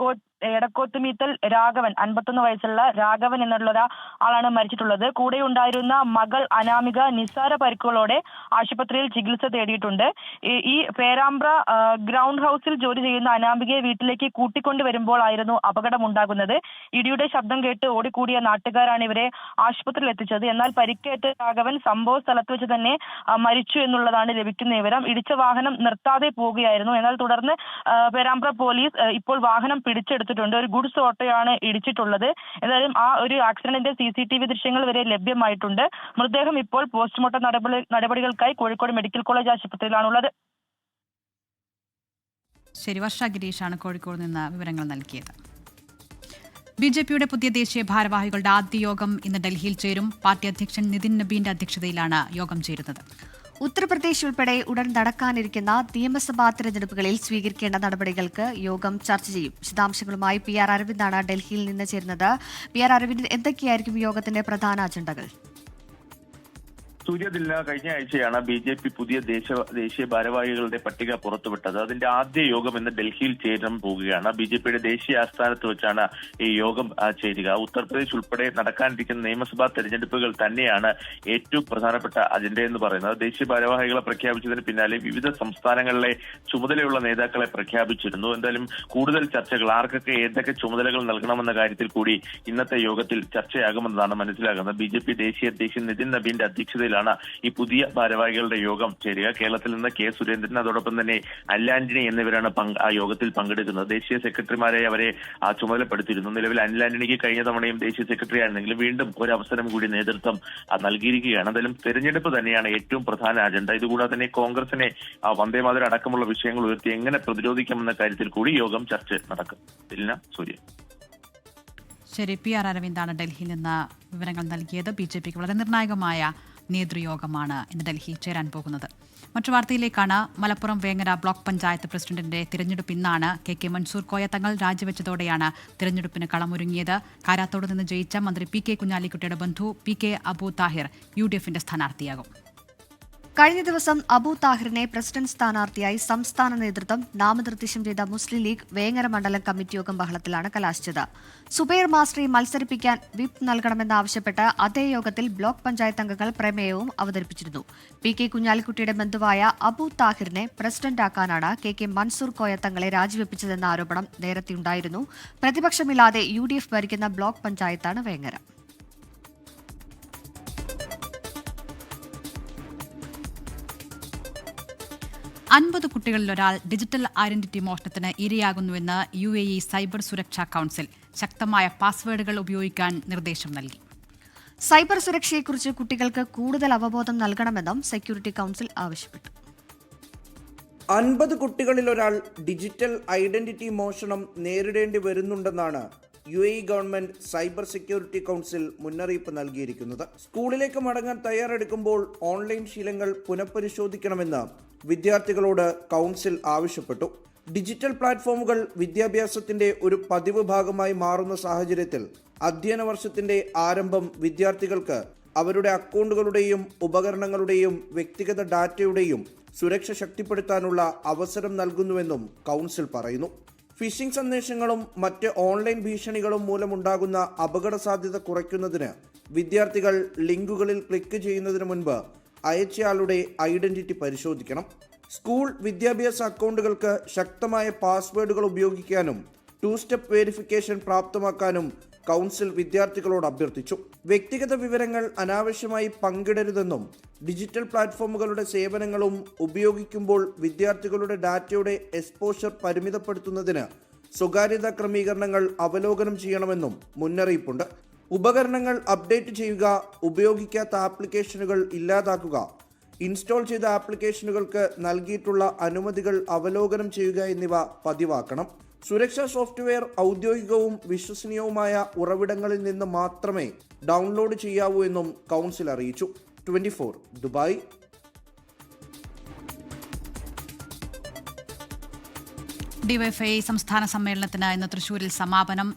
എടക്കോത്തുമീത്തൽ രാഘവൻ 51 വയസ്സുള്ള രാഘവൻ എന്നുള്ള ആളാണ് മരിച്ചിട്ടുള്ളത്. കൂടെ ഉണ്ടായിരുന്ന മകൾ അനാമിക നിസ്സാര പരിക്കുകളോടെ ആശുപത്രിയിൽ ചികിത്സ തേടിയിട്ടുണ്ട്. ഈ പേരാമ്പ്ര ഗ്രൗണ്ട് ഹൗസിൽ ജോലി ചെയ്യുന്ന അനാമികയെ വീട്ടിലേക്ക് കൂട്ടിക്കൊണ്ടു വരുമ്പോഴായിരുന്നു അപകടം ഉണ്ടാകുന്നത്. ഇടിയുടെ ശബ്ദം കേട്ട് ഓടിക്കൂടിയ നാട്ടുകാരാണ് ഇവരെ ആശുപത്രിയിൽ എത്തിച്ചത്. എന്നാൽ പരിക്കേറ്റ രാഘവൻ സംഭവ സ്ഥലത്ത് വെച്ച് തന്നെ മരിച്ചു എന്നുള്ളതാണ് ലഭിക്കുന്ന വിവരം. ഇടിച്ച വാഹനം നിർത്താതെ പോവുകയായിരുന്നു. എന്നാൽ തുടർന്ന് പേരാമ്പ്ര പോലീസ് ഇപ്പോൾ വാഹനം പിടിച്ചെടുത്തിട്ടുണ്ട്. ഒരു ഗുഡ്സ് ഓട്ടോയാണ് ഇടിച്ചിട്ടുള്ളത്. എന്തായാലും ആ ഒരു ആക്സിഡന്റിന്റെ CCTV ദൃശ്യങ്ങൾ വരെ ലഭ്യമായിട്ടുണ്ട്. മൃതദേഹം ഇപ്പോൾ പോസ്റ്റ്മോർട്ടം നടപടികൾക്കായി കോഴിക്കോട് മെഡിക്കൽ കോളേജ് ആശുപത്രിയിലാണുള്ളത്. ശരി, വർഷ ഗിരീഷാണ് കോഴിക്കോട് നിന്ന് വിവരങ്ങൾ നൽകിയത്. BJPയുടെ പുതിയ ദേശീയ ഭാരവാഹികളുടെ ആദ്യ യോഗം ഇന്ന് ഡൽഹിയിൽ ചേരും. പാർട്ടി അധ്യക്ഷൻ നിതിൻ നബീന്റെ അധ്യക്ഷതയിലാണ് യോഗം ചേരുന്നത്. ഉത്തർപ്രദേശ് ഉൾപ്പെടെ ഉടൻ നടക്കാനിരിക്കുന്ന നിയമസഭാ തെരഞ്ഞെടുപ്പുകളിൽ സ്വീകരിക്കേണ്ട നടപടികൾക്ക് യോഗം ചർച്ച ചെയ്യും. വിശദാംശങ്ങളുമായി PR അരവിന്ദാണ് ഡൽഹിയിൽ നിന്ന് ചേരുന്നത്. PR അരവിന്ദ്, എന്തൊക്കെയായിരിക്കും യോഗത്തിന്റെ പ്രധാന അജണ്ടകൾ? സൂര്യദില്ല, കഴിഞ്ഞ ആഴ്ചയാണ് BJP പുതിയ ദേശീയ ഭാരവാഹികളുടെ പട്ടിക പുറത്തുവിട്ടത്. അതിന്റെ ആദ്യ യോഗം ഇന്ന് ഡൽഹിയിൽ ചേരാൻ പോവുകയാണ്. BJPയുടെ ദേശീയ ആസ്ഥാനത്ത് വെച്ചാണ് ഈ യോഗം ചേരുക. ഉത്തർപ്രദേശ് ഉൾപ്പെടെ നടക്കാനിരിക്കുന്ന നിയമസഭാ തെരഞ്ഞെടുപ്പുകൾ തന്നെയാണ് ഏറ്റവും പ്രധാനപ്പെട്ട അജണ്ടയെന്ന് പറയുന്നത്. ദേശീയ ഭാരവാഹികളെ പ്രഖ്യാപിച്ചതിന് പിന്നാലെ വിവിധ സംസ്ഥാനങ്ങളിലെ ചുമതലയുള്ള നേതാക്കളെ പ്രഖ്യാപിച്ചിരുന്നു. എന്തായാലും കൂടുതൽ ചർച്ചകൾ, ആർക്കൊക്കെ ഏതൊക്കെ ചുമതലകൾ നൽകണമെന്ന കാര്യത്തിൽ കൂടി ഇന്നത്തെ യോഗത്തിൽ ചർച്ചയാകുമെന്നതാണ് മനസ്സിലാകുന്നത്. BJP ദേശീയ അധ്യക്ഷൻ നിതിൻ നബീന്റെ അധ്യക്ഷതയിൽ ഈ പുതിയ ഭാരവാഹികളുടെ യോഗം ചേരുക. കേരളത്തിൽ നിന്ന് K. സുരേന്ദ്രൻ, അതോടൊപ്പം തന്നെ അനിൽ ആന്റണി എന്നിവരാണ് ആ യോഗത്തിൽ പങ്കെടുക്കുന്നത്. ദേശീയ സെക്രട്ടറിമാരെ അവരെ ചുമതലപ്പെടുത്തിയിരുന്നു. നിലവിൽ അനിൽ ആന്റണിക്ക് കഴിഞ്ഞ തവണയും ദേശീയ സെക്രട്ടറി ആയിരുന്നെങ്കിലും വീണ്ടും ഒരു അവസരം കൂടി നേതൃത്വം നൽകിയിരിക്കുകയാണ്. എന്തായാലും തെരഞ്ഞെടുപ്പ് തന്നെയാണ് ഏറ്റവും പ്രധാന അജണ്ട. ഇതുകൂടാതെ തന്നെ കോൺഗ്രസിനെ വന്ദേമാതരം അടക്കമുള്ള വിഷയങ്ങൾ ഉയർത്തി എങ്ങനെ പ്രതിരോധിക്കാമെന്ന കാര്യത്തിൽ കൂടി യോഗം ചർച്ച നടക്കും. സൂര്യ. ശരി, PR അരവിന്ദാണ് ഡൽഹിയിൽ നിന്ന് വിവരങ്ങൾ നൽകിയത്. BJPക്ക് വളരെ നിർണായകമായ നേതൃയോഗമാണ് ഇന്ന് ഡൽഹിയിൽ ചേരാൻ പോകുന്നത്. മറ്റു വാർത്തയിലേക്കാണ്. മലപ്പുറം വേങ്ങര ബ്ലോക്ക് പഞ്ചായത്ത് പ്രസിഡന്റിന്റെ തിരഞ്ഞെടുപ്പ് ഇന്നാണ്. KK മൻസൂർ കോയ തങ്ങൾ രാജിവെച്ചതോടെയാണ് തിരഞ്ഞെടുപ്പിന് കളമൊരുങ്ങിയത്. കാരാത്തോട് നിന്ന് ജയിച്ച മന്ത്രി PK കുഞ്ഞാലിക്കുട്ടിയുടെ ബന്ധു PK അബു താഹിർ UDFന്റെ സ്ഥാനാർത്ഥിയാകും. കഴിഞ്ഞ ദിവസം അബു താഹിറിനെ പ്രസിഡന്റ് സ്ഥാനാർത്ഥിയായി സംസ്ഥാന നേതൃത്വം നാമനിർദ്ദേശം ചെയ്ത മുസ്ലിം ലീഗ് വേങ്ങര മണ്ഡലം കമ്മിറ്റി യോഗം ബഹളത്തിലാണ് കലാശിച്ചത്. സുബൈർ മാസ്റ്ററെ മത്സരിപ്പിക്കാൻ വിപ്പ് നൽകണമെന്നാവശ്യപ്പെട്ട് അതേ യോഗത്തിൽ ബ്ലോക്ക് പഞ്ചായത്ത് അംഗങ്ങൾ പ്രമേയവും അവതരിപ്പിച്ചിരുന്നു. PK കുഞ്ഞാലിക്കുട്ടിയുടെ ബന്ധുവായ അബു താഹിറിനെ പ്രസിഡന്റാക്കാനാണ് KK മൻസൂർ കോയ തങ്ങളെ രാജിവെപ്പിച്ചതെന്ന ആരോപണം നേരത്തെയുണ്ടായിരുന്നു. പ്രതിപക്ഷമില്ലാതെ UDF ഭരിക്കുന്ന ബ്ലോക്ക് പഞ്ചായത്താണ് വേങ്ങര. 50 കുട്ടികളിൽ ഒരാൾ ഡിജിറ്റൽ ഐഡന്റിറ്റി മോഷണത്തിന് ഇരയാകുന്നുവെന്ന് UAE സൈബർ സുരക്ഷാ കൌൺസിൽ. ശക്തമായ പാസ്വേഡുകൾ ഉപയോഗിക്കാൻ നിർദ്ദേശം നൽകി. സൈബർ സുരക്ഷയെക്കുറിച്ച് കുട്ടികൾക്ക് കൂടുതൽ അവബോധം നൽകണമെന്നും സെക്യൂരിറ്റി കൌൺസിൽ ആവശ്യപ്പെട്ടു. 50 കുട്ടികളിൽ ഒരാൾ ഡിജിറ്റൽ ഐഡന്റിറ്റി മോഷണം നേരിടേണ്ടി വരുന്നുണ്ടെന്നാണ് UAE government cyber security council മുന്നറിയിപ്പ് നൽകിയിരിക്കുന്നത്. സ്കൂളിലേക്ക് മടങ്ങാൻ തയ്യാറെടുക്കുമ്പോൾ ഓൺലൈൻ ശീലങ്ങൾ പുനഃപരിശോധിക്കണമെന്ന് വിദ്യാർത്ഥികളോട് കൌൺസിൽ ആവശ്യപ്പെട്ടു. ഡിജിറ്റൽ പ്ലാറ്റ്ഫോമുകൾ വിദ്യാഭ്യാസത്തിന്റെ ഒരു പതിവ് ഭാഗമായി മാറുന്ന സാഹചര്യത്തിൽ അധ്യയന വർഷത്തിന്റെ ആരംഭം വിദ്യാർത്ഥികൾക്ക് അവരുടെ അക്കൗണ്ടുകളുടെയും ഉപകരണങ്ങളുടെയും വ്യക്തിഗത ഡാറ്റയുടെയും സുരക്ഷ ശക്തിപ്പെടുത്താനുള്ള അവസരം നൽകുന്നുവെന്നും കൌൺസിൽ പറയുന്നു. ഫിഷിംഗ് സന്ദേശങ്ങളും മറ്റ് ഓൺലൈൻ ഭീഷണികളും മൂലമുണ്ടാകുന്ന അപകട സാധ്യത കുറയ്ക്കുന്നതിന് വിദ്യാർത്ഥികൾ ലിങ്കുകളിൽ ക്ലിക്ക് ചെയ്യുന്നതിന് മുൻപ് അയച്ചയാളുടെ ഐഡന്റിറ്റി പരിശോധിക്കണം. സ്കൂൾ വിദ്യാഭ്യാസ അക്കൗണ്ടുകൾക്ക് ശക്തമായ പാസ്വേഡുകൾ ഉപയോഗിക്കാനും 2 സ്റ്റെപ്പ് വെരിഫിക്കേഷൻ പ്രാപ്തമാക്കാനും കൌൺസിൽ വിദ്യാർത്ഥികളോട് അഭ്യർത്ഥിച്ചു. വ്യക്തിഗത വിവരങ്ങൾ അനാവശ്യമായി പങ്കിടരുതെന്നും ഡിജിറ്റൽ പ്ലാറ്റ്ഫോമുകളുടെ സേവനങ്ങളും ഉപയോഗിക്കുമ്പോൾ വിദ്യാർത്ഥികളുടെ ഡാറ്റയുടെ എക്സ്പോഷർ പരിമിതപ്പെടുത്തുന്നതിന് സ്വകാര്യതാ ക്രമീകരണങ്ങൾ അവലോകനം ചെയ്യണമെന്നും മുന്നറിയിപ്പുണ്ട്. ഉപകരണങ്ങൾ അപ്ഡേറ്റ് ചെയ്യുക, ഉപയോഗിക്കാത്ത ആപ്ലിക്കേഷനുകൾ ഇല്ലാതാക്കുക, ഇൻസ്റ്റാൾ ചെയ്ത ആപ്ലിക്കേഷനുകൾക്ക് നൽകിയിട്ടുള്ള അനുമതികൾ അവലോകനം ചെയ്യുക എന്നിവ പതിവാക്കണം. സുരക്ഷാ സോഫ്റ്റ്വെയർ ഔദ്യോഗികവും വിശ്വസനീയവുമായ ഉറവിടങ്ങളിൽ നിന്ന് മാത്രമേ ഡൗൺലോഡ് ചെയ്യാവൂ എന്നും കൗൺസിൽ അറിയിച്ചു. 24 ദുബായ്. ഡിവൈഎഫ്ഐ സംസ്ഥാന സമ്മേളനത്തിന് ഇന്ന് തൃശൂരിൽ സമാപനം.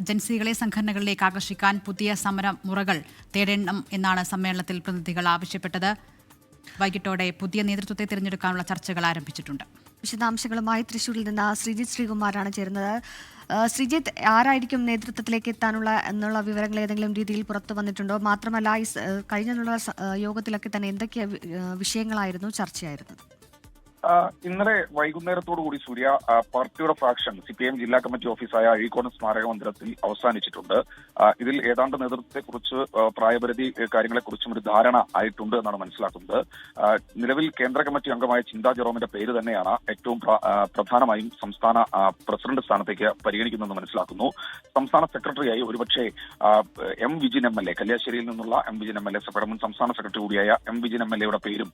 ജൻസികളെ സംഘടനകളിലേക്ക് ആകർഷിക്കാൻ പുതിയ സമര മുറകൾ തേടണം എന്നാണ് സമ്മേളനത്തിൽ പ്രതിനിധികൾ ആവശ്യപ്പെട്ടത്. വൈകിട്ടോടെ പുതിയ നേതൃത്വത്തെ തിരഞ്ഞെടുക്കാനുള്ള ചർച്ചകൾ ആരംഭിച്ചിട്ടുണ്ട്. വിശദാംശങ്ങളുമായി തൃശ്ശൂരിൽ നിന്ന് ശ്രീജിത്ത് ശ്രീകുമാറാണ് ചേരുന്നത്. ശ്രീജിത്ത്, ആരായിരിക്കും നേതൃത്വത്തിലേക്ക് എത്താനുള്ള എന്നുള്ള വിവരങ്ങൾ ഏതെങ്കിലും രീതിയിൽ പുറത്തു വന്നിട്ടുണ്ടോ? മാത്രമല്ല, ഈ കഴിഞ്ഞ യോഗത്തിലൊക്കെ തന്നെ എന്തൊക്കെ വിഷയങ്ങളായിരുന്നു ചർച്ചയായിരുന്നത്? ഇന്നലെ വൈകുന്നേരത്തോടുകൂടി സൂര്യ പാർട്ടിയുടെ ഫ്രാക്ഷൻ CPIM ജില്ലാ കമ്മിറ്റി ഓഫീസായ അഴീക്കോട് സ്മാരക മന്ദിരത്തിൽ അവസാനിച്ചിട്ടുണ്ട്. ഇതിൽ ഏതാണ്ട് നേതൃത്വത്തെക്കുറിച്ച് പ്രായപരിധി കാര്യങ്ങളെക്കുറിച്ചും ഒരു ധാരണ ആയിട്ടുണ്ട് എന്നാണ് മനസ്സിലാക്കുന്നത്. നിലവിൽ കേന്ദ്ര കമ്മിറ്റി അംഗമായ ചിന്താ ജെറോമിന്റെ പേര് തന്നെയാണ് ഏറ്റവും പ്രധാനമായും സംസ്ഥാന പ്രസിഡന്റ് സ്ഥാനത്തേക്ക് പരിഗണിക്കുന്നതെന്ന് മനസ്സിലാക്കുന്നു. സംസ്ഥാന സെക്രട്ടറിയായി ഒരുപക്ഷെ M. വിജിൻ MLA, കല്യാശ്ശേരിയിൽ നിന്നുള്ള M. വിജിൻ MLA, സഭയുടെ മുൻ സംസ്ഥാന സെക്രട്ടറി കൂടിയായ M. വിജിൻ MLAയുടെ പേരും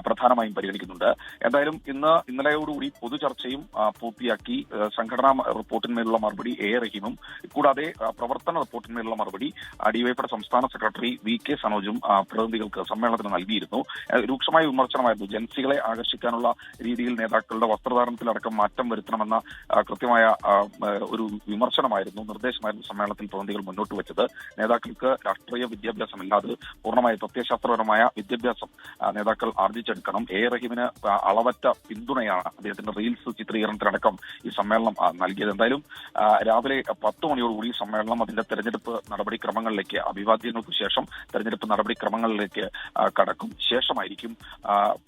പ്രധാനമായും പരിഗണിക്കുന്നുണ്ട്. എന്തായാലും ഇന്നലെയോടുകൂടി പൊതുചർച്ചയും പൂർത്തിയാക്കി സംഘടനാ റിപ്പോർട്ടിന്മേലുള്ള മറുപടി A. റഹീമും കൂടാതെ പ്രവർത്തന റിപ്പോർട്ടിന്മേലുള്ള മറുപടി ഡിവൈഎഫ്ഐയുടെ സംസ്ഥാന സെക്രട്ടറി VK സനോജും പ്രതിനിധികൾക്ക് സമ്മേളനത്തിന് നൽകിയിരുന്നു. രൂക്ഷമായ വിമർശനമായിരുന്നു. ജൻസികളെ ആകർഷിക്കാനുള്ള രീതിയിൽ നേതാക്കളുടെ വസ്ത്രധാരണത്തിലടക്കം മാറ്റം വരുത്തണമെന്ന കൃത്യമായ ഒരു വിമർശനമായിരുന്നു, നിർദ്ദേശമായിരുന്നു സമ്മേളനത്തിൽ പ്രതിനിധികൾ മുന്നോട്ട് വെച്ചത്. നേതാക്കൾക്ക് രാഷ്ട്രീയ വിദ്യാഭ്യാസമില്ലാതെ പൂർണ്ണമായ പ്രത്യയശാസ്ത്രപരമായ വിദ്യാഭ്യാസം നേതാക്കൾ ആർജിച്ചെടുക്കണം. A. റഹീമിന് അളവറ്റ പിന്തുണയാണ് അദ്ദേഹത്തിന്റെ റീൽസ് ചിത്രീകരണത്തിനടക്കം ഈ സമ്മേളനം നൽകിയത്. എന്തായാലും രാവിലെ 10 മണിയോടുകൂടി സമ്മേളനം അതിന്റെ തെരഞ്ഞെടുപ്പ് നടപടിക്രമങ്ങളിലേക്ക്, അഭിവാദ്യങ്ങൾക്ക് ശേഷം തെരഞ്ഞെടുപ്പ് നടപടിക്രമങ്ങളിലേക്ക് കടക്കും. ശേഷമായിരിക്കും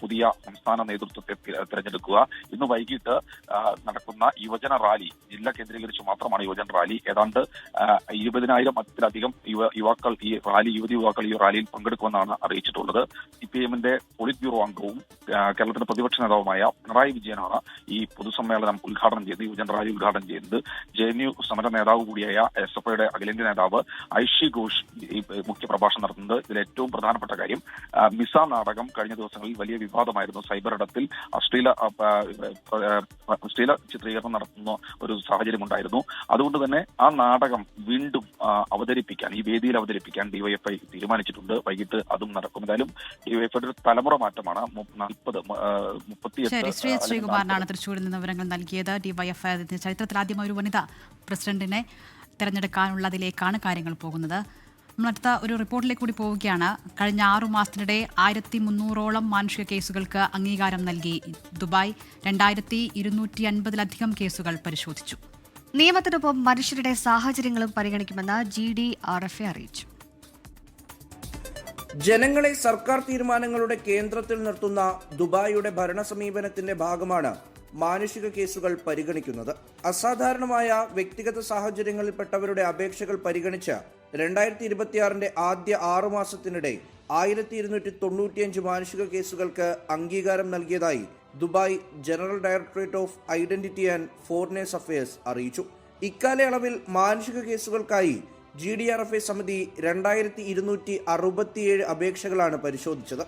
പുതിയ സംസ്ഥാന നേതൃത്വത്തെ തിരഞ്ഞെടുക്കുക. ഇന്ന് വൈകിട്ട് നടക്കുന്ന യുവജന റാലി, ജില്ല കേന്ദ്രീകരിച്ച് മാത്രമാണ് യുവജന റാലി. ഏതാണ്ട് 20,000-ലധികം യുവാക്കൾ യുവതി യുവാക്കൾ ഈ റാലിയിൽ പങ്കെടുക്കുമെന്നാണ് അറിയിച്ചിട്ടുള്ളത്. CPIMന്റെ പോളിറ്റ് ബ്യൂറോ അംഗവും കേരളത്തിന്റെ പ്രതിപക്ഷ നേതാവുമായ പിണറായി വിജയനാണ് ഈ പൊതുസമ്മേളനം ഉദ്ഘാടനം ചെയ്ത് യുവജന റാലി ഉദ്ഘാടനം ചെയ്യുന്നത്. JNU സമര നേതാവ് കൂടിയായ SFIയുടെ അഖിലേന്ത്യാ നേതാവ് ഐഷി ഘോഷ് ഈ മുഖ്യ പ്രഭാഷണം നടത്തുന്നത്. ഇതിൽ ഏറ്റവും പ്രധാനപ്പെട്ട കാര്യം മിസ നാടകം കഴിഞ്ഞ ദിവസങ്ങളിൽ വലിയ വിവാദമായിരുന്നു. സൈബർ ഇടത്തിൽ അശ്ലീല ചിത്രീകരണം നടത്തുന്ന ഒരു സാഹചര്യം ഉണ്ടായിരുന്നു. അതുകൊണ്ട് തന്നെ ആ നാടകം വീണ്ടും അവതരിപ്പിക്കാൻ, ഈ വേദിയിൽ അവതരിപ്പിക്കാൻ DYFI തീരുമാനിച്ചിട്ടുണ്ട്. വൈകിട്ട് അതും നടക്കും. എന്തായാലും DYFIയുടെ ഒരു തലമുറ മാറ്റമാണ്. 40 ശ്രീകുമാറിനാണ് തൃശ്ശൂരിൽ നിന്ന് വിവരങ്ങൾ നൽകിയത്. DYFI ചരിത്രത്തിൽ ആദ്യമായി ഒരു വനിതാ പ്രസിഡന്റിനെ തെരഞ്ഞെടുക്കാനുള്ളതിലേക്കാണ് കാര്യങ്ങൾ പോകുന്നത്. നമ്മളടുത്ത ഒരു റിപ്പോർട്ടിലേക്ക് കൂടി പോവുകയാണ്. കഴിഞ്ഞ 6 മാസത്തിനിടെ 1300ഓളം മാനുഷിക കേസുകൾക്ക് അംഗീകാരം നൽകി ദുബായ്. 2250-ലധികം കേസുകൾ പരിശോധിച്ചു. നിയമത്തിനൊപ്പം മനുഷ്യരുടെ സാഹചര്യങ്ങളും പരിഗണിക്കുമെന്ന് GDRFA അറിയിച്ചു. ജനങ്ങളെ സർക്കാർ തീരുമാനങ്ങളുടെ കേന്ദ്രത്തിൽ നിർത്തുന്ന ദുബായിയുടെ ഭരണ സമീപനത്തിന്റെ ഭാഗമാണ് മാനുഷിക കേസുകൾ പരിഗണിക്കുന്നത്. അസാധാരണമായ വ്യക്തിഗത സാഹചര്യങ്ങളിൽപ്പെട്ടവരുടെ അപേക്ഷകൾ പരിഗണിച്ച് 2026 ആദ്യ 6 മാസത്തിനിടെ 1295 മാനുഷിക കേസുകൾക്ക് അംഗീകാരം നൽകിയതായി Dubai general directorate of identity and foreigners affairs അറിയിച്ചു. ഇക്കാലയളവിൽ മാനുഷിക കേസുകൾക്കായി GDRFA സമിതി 2267 അപേക്ഷകളാണ് പരിശോധിച്ചത്.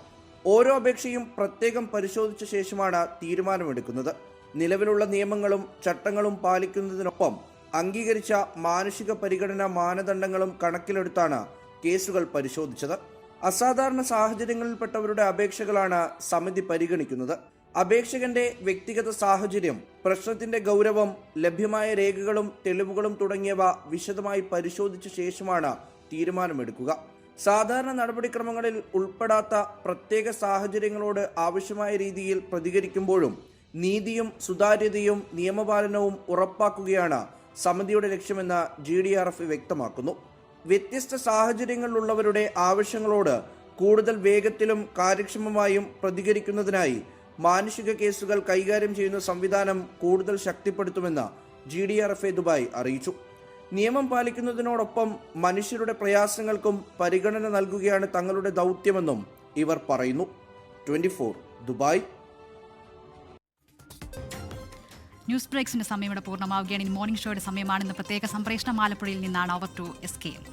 ഓരോ അപേക്ഷയും പ്രത്യേകം പരിശോധിച്ച ശേഷമാണ് തീരുമാനമെടുക്കുന്നത്. നിലവിലുള്ള നിയമങ്ങളും ചട്ടങ്ങളും പാലിക്കുന്നതിനൊപ്പം അംഗീകരിച്ച മാനുഷിക പരിഗണനാ മാനദണ്ഡങ്ങളും കണക്കിലെടുത്താണ് കേസുകൾ പരിശോധിച്ചത്. അസാധാരണ സാഹചര്യങ്ങളിൽപ്പെട്ടവരുടെ അപേക്ഷകളാണ് സമിതി പരിഗണിക്കുന്നത്. അപേക്ഷകന്റെ വ്യക്തിഗത സാഹചര്യം, പ്രശ്നത്തിന്റെ ഗൗരവം, ലഭ്യമായ രേഖകളും തെളിവുകളും തുടങ്ങിയവ വിശദമായി പരിശോധിച്ച ശേഷമാണ് തീരുമാനമെടുക്കുക. സാധാരണ നടപടിക്രമങ്ങളിൽ ഉൾപ്പെടാത്ത പ്രത്യേക സാഹചര്യങ്ങളോട് ആവശ്യമായ രീതിയിൽ പ്രതികരിക്കുമ്പോഴും നീതിയും സുതാര്യതയും നിയമപാലനവും ഉറപ്പാക്കുകയാണ് സമിതിയുടെ ലക്ഷ്യമെന്ന് GDRFA വ്യക്തമാക്കുന്നു. വ്യത്യസ്ത സാഹചര്യങ്ങളിലുള്ളവരുടെ ആവശ്യങ്ങളോട് കൂടുതൽ വേഗത്തിലും കാര്യക്ഷമമായും പ്രതികരിക്കുന്നതിനായി മാനുഷിക കേസുകൾ കൈകാര്യം ചെയ്യുന്ന സംവിധാനം കൂടുതൽ ശക്തിപ്പെടുത്തുമെന്ന് GDRFA ദുബായ് അറിയിച്ചു. നിയമം പാലിക്കുന്നതിനോടൊപ്പം മനുഷ്യരുടെ പ്രയാസങ്ങൾക്കും പരിഗണന നൽകുകയാണ് തങ്ങളുടെ ദൗത്യമെന്നും ഇവർ പറയുന്നു. 24 ദുബായ്. ന്യൂസ് ബ്രേക്സിന്റെ സമയം ഇവിടെ പൂർണ്ണമാവുകയാണ്. ഇനി മോർണിംഗ് ഷോയുടെ സമയമാണ്. ഇന്ന് പ്രത്യേക സംപ്രേഷണം ആലപ്പുഴയിൽ നിന്നാണ്. Over to SKL.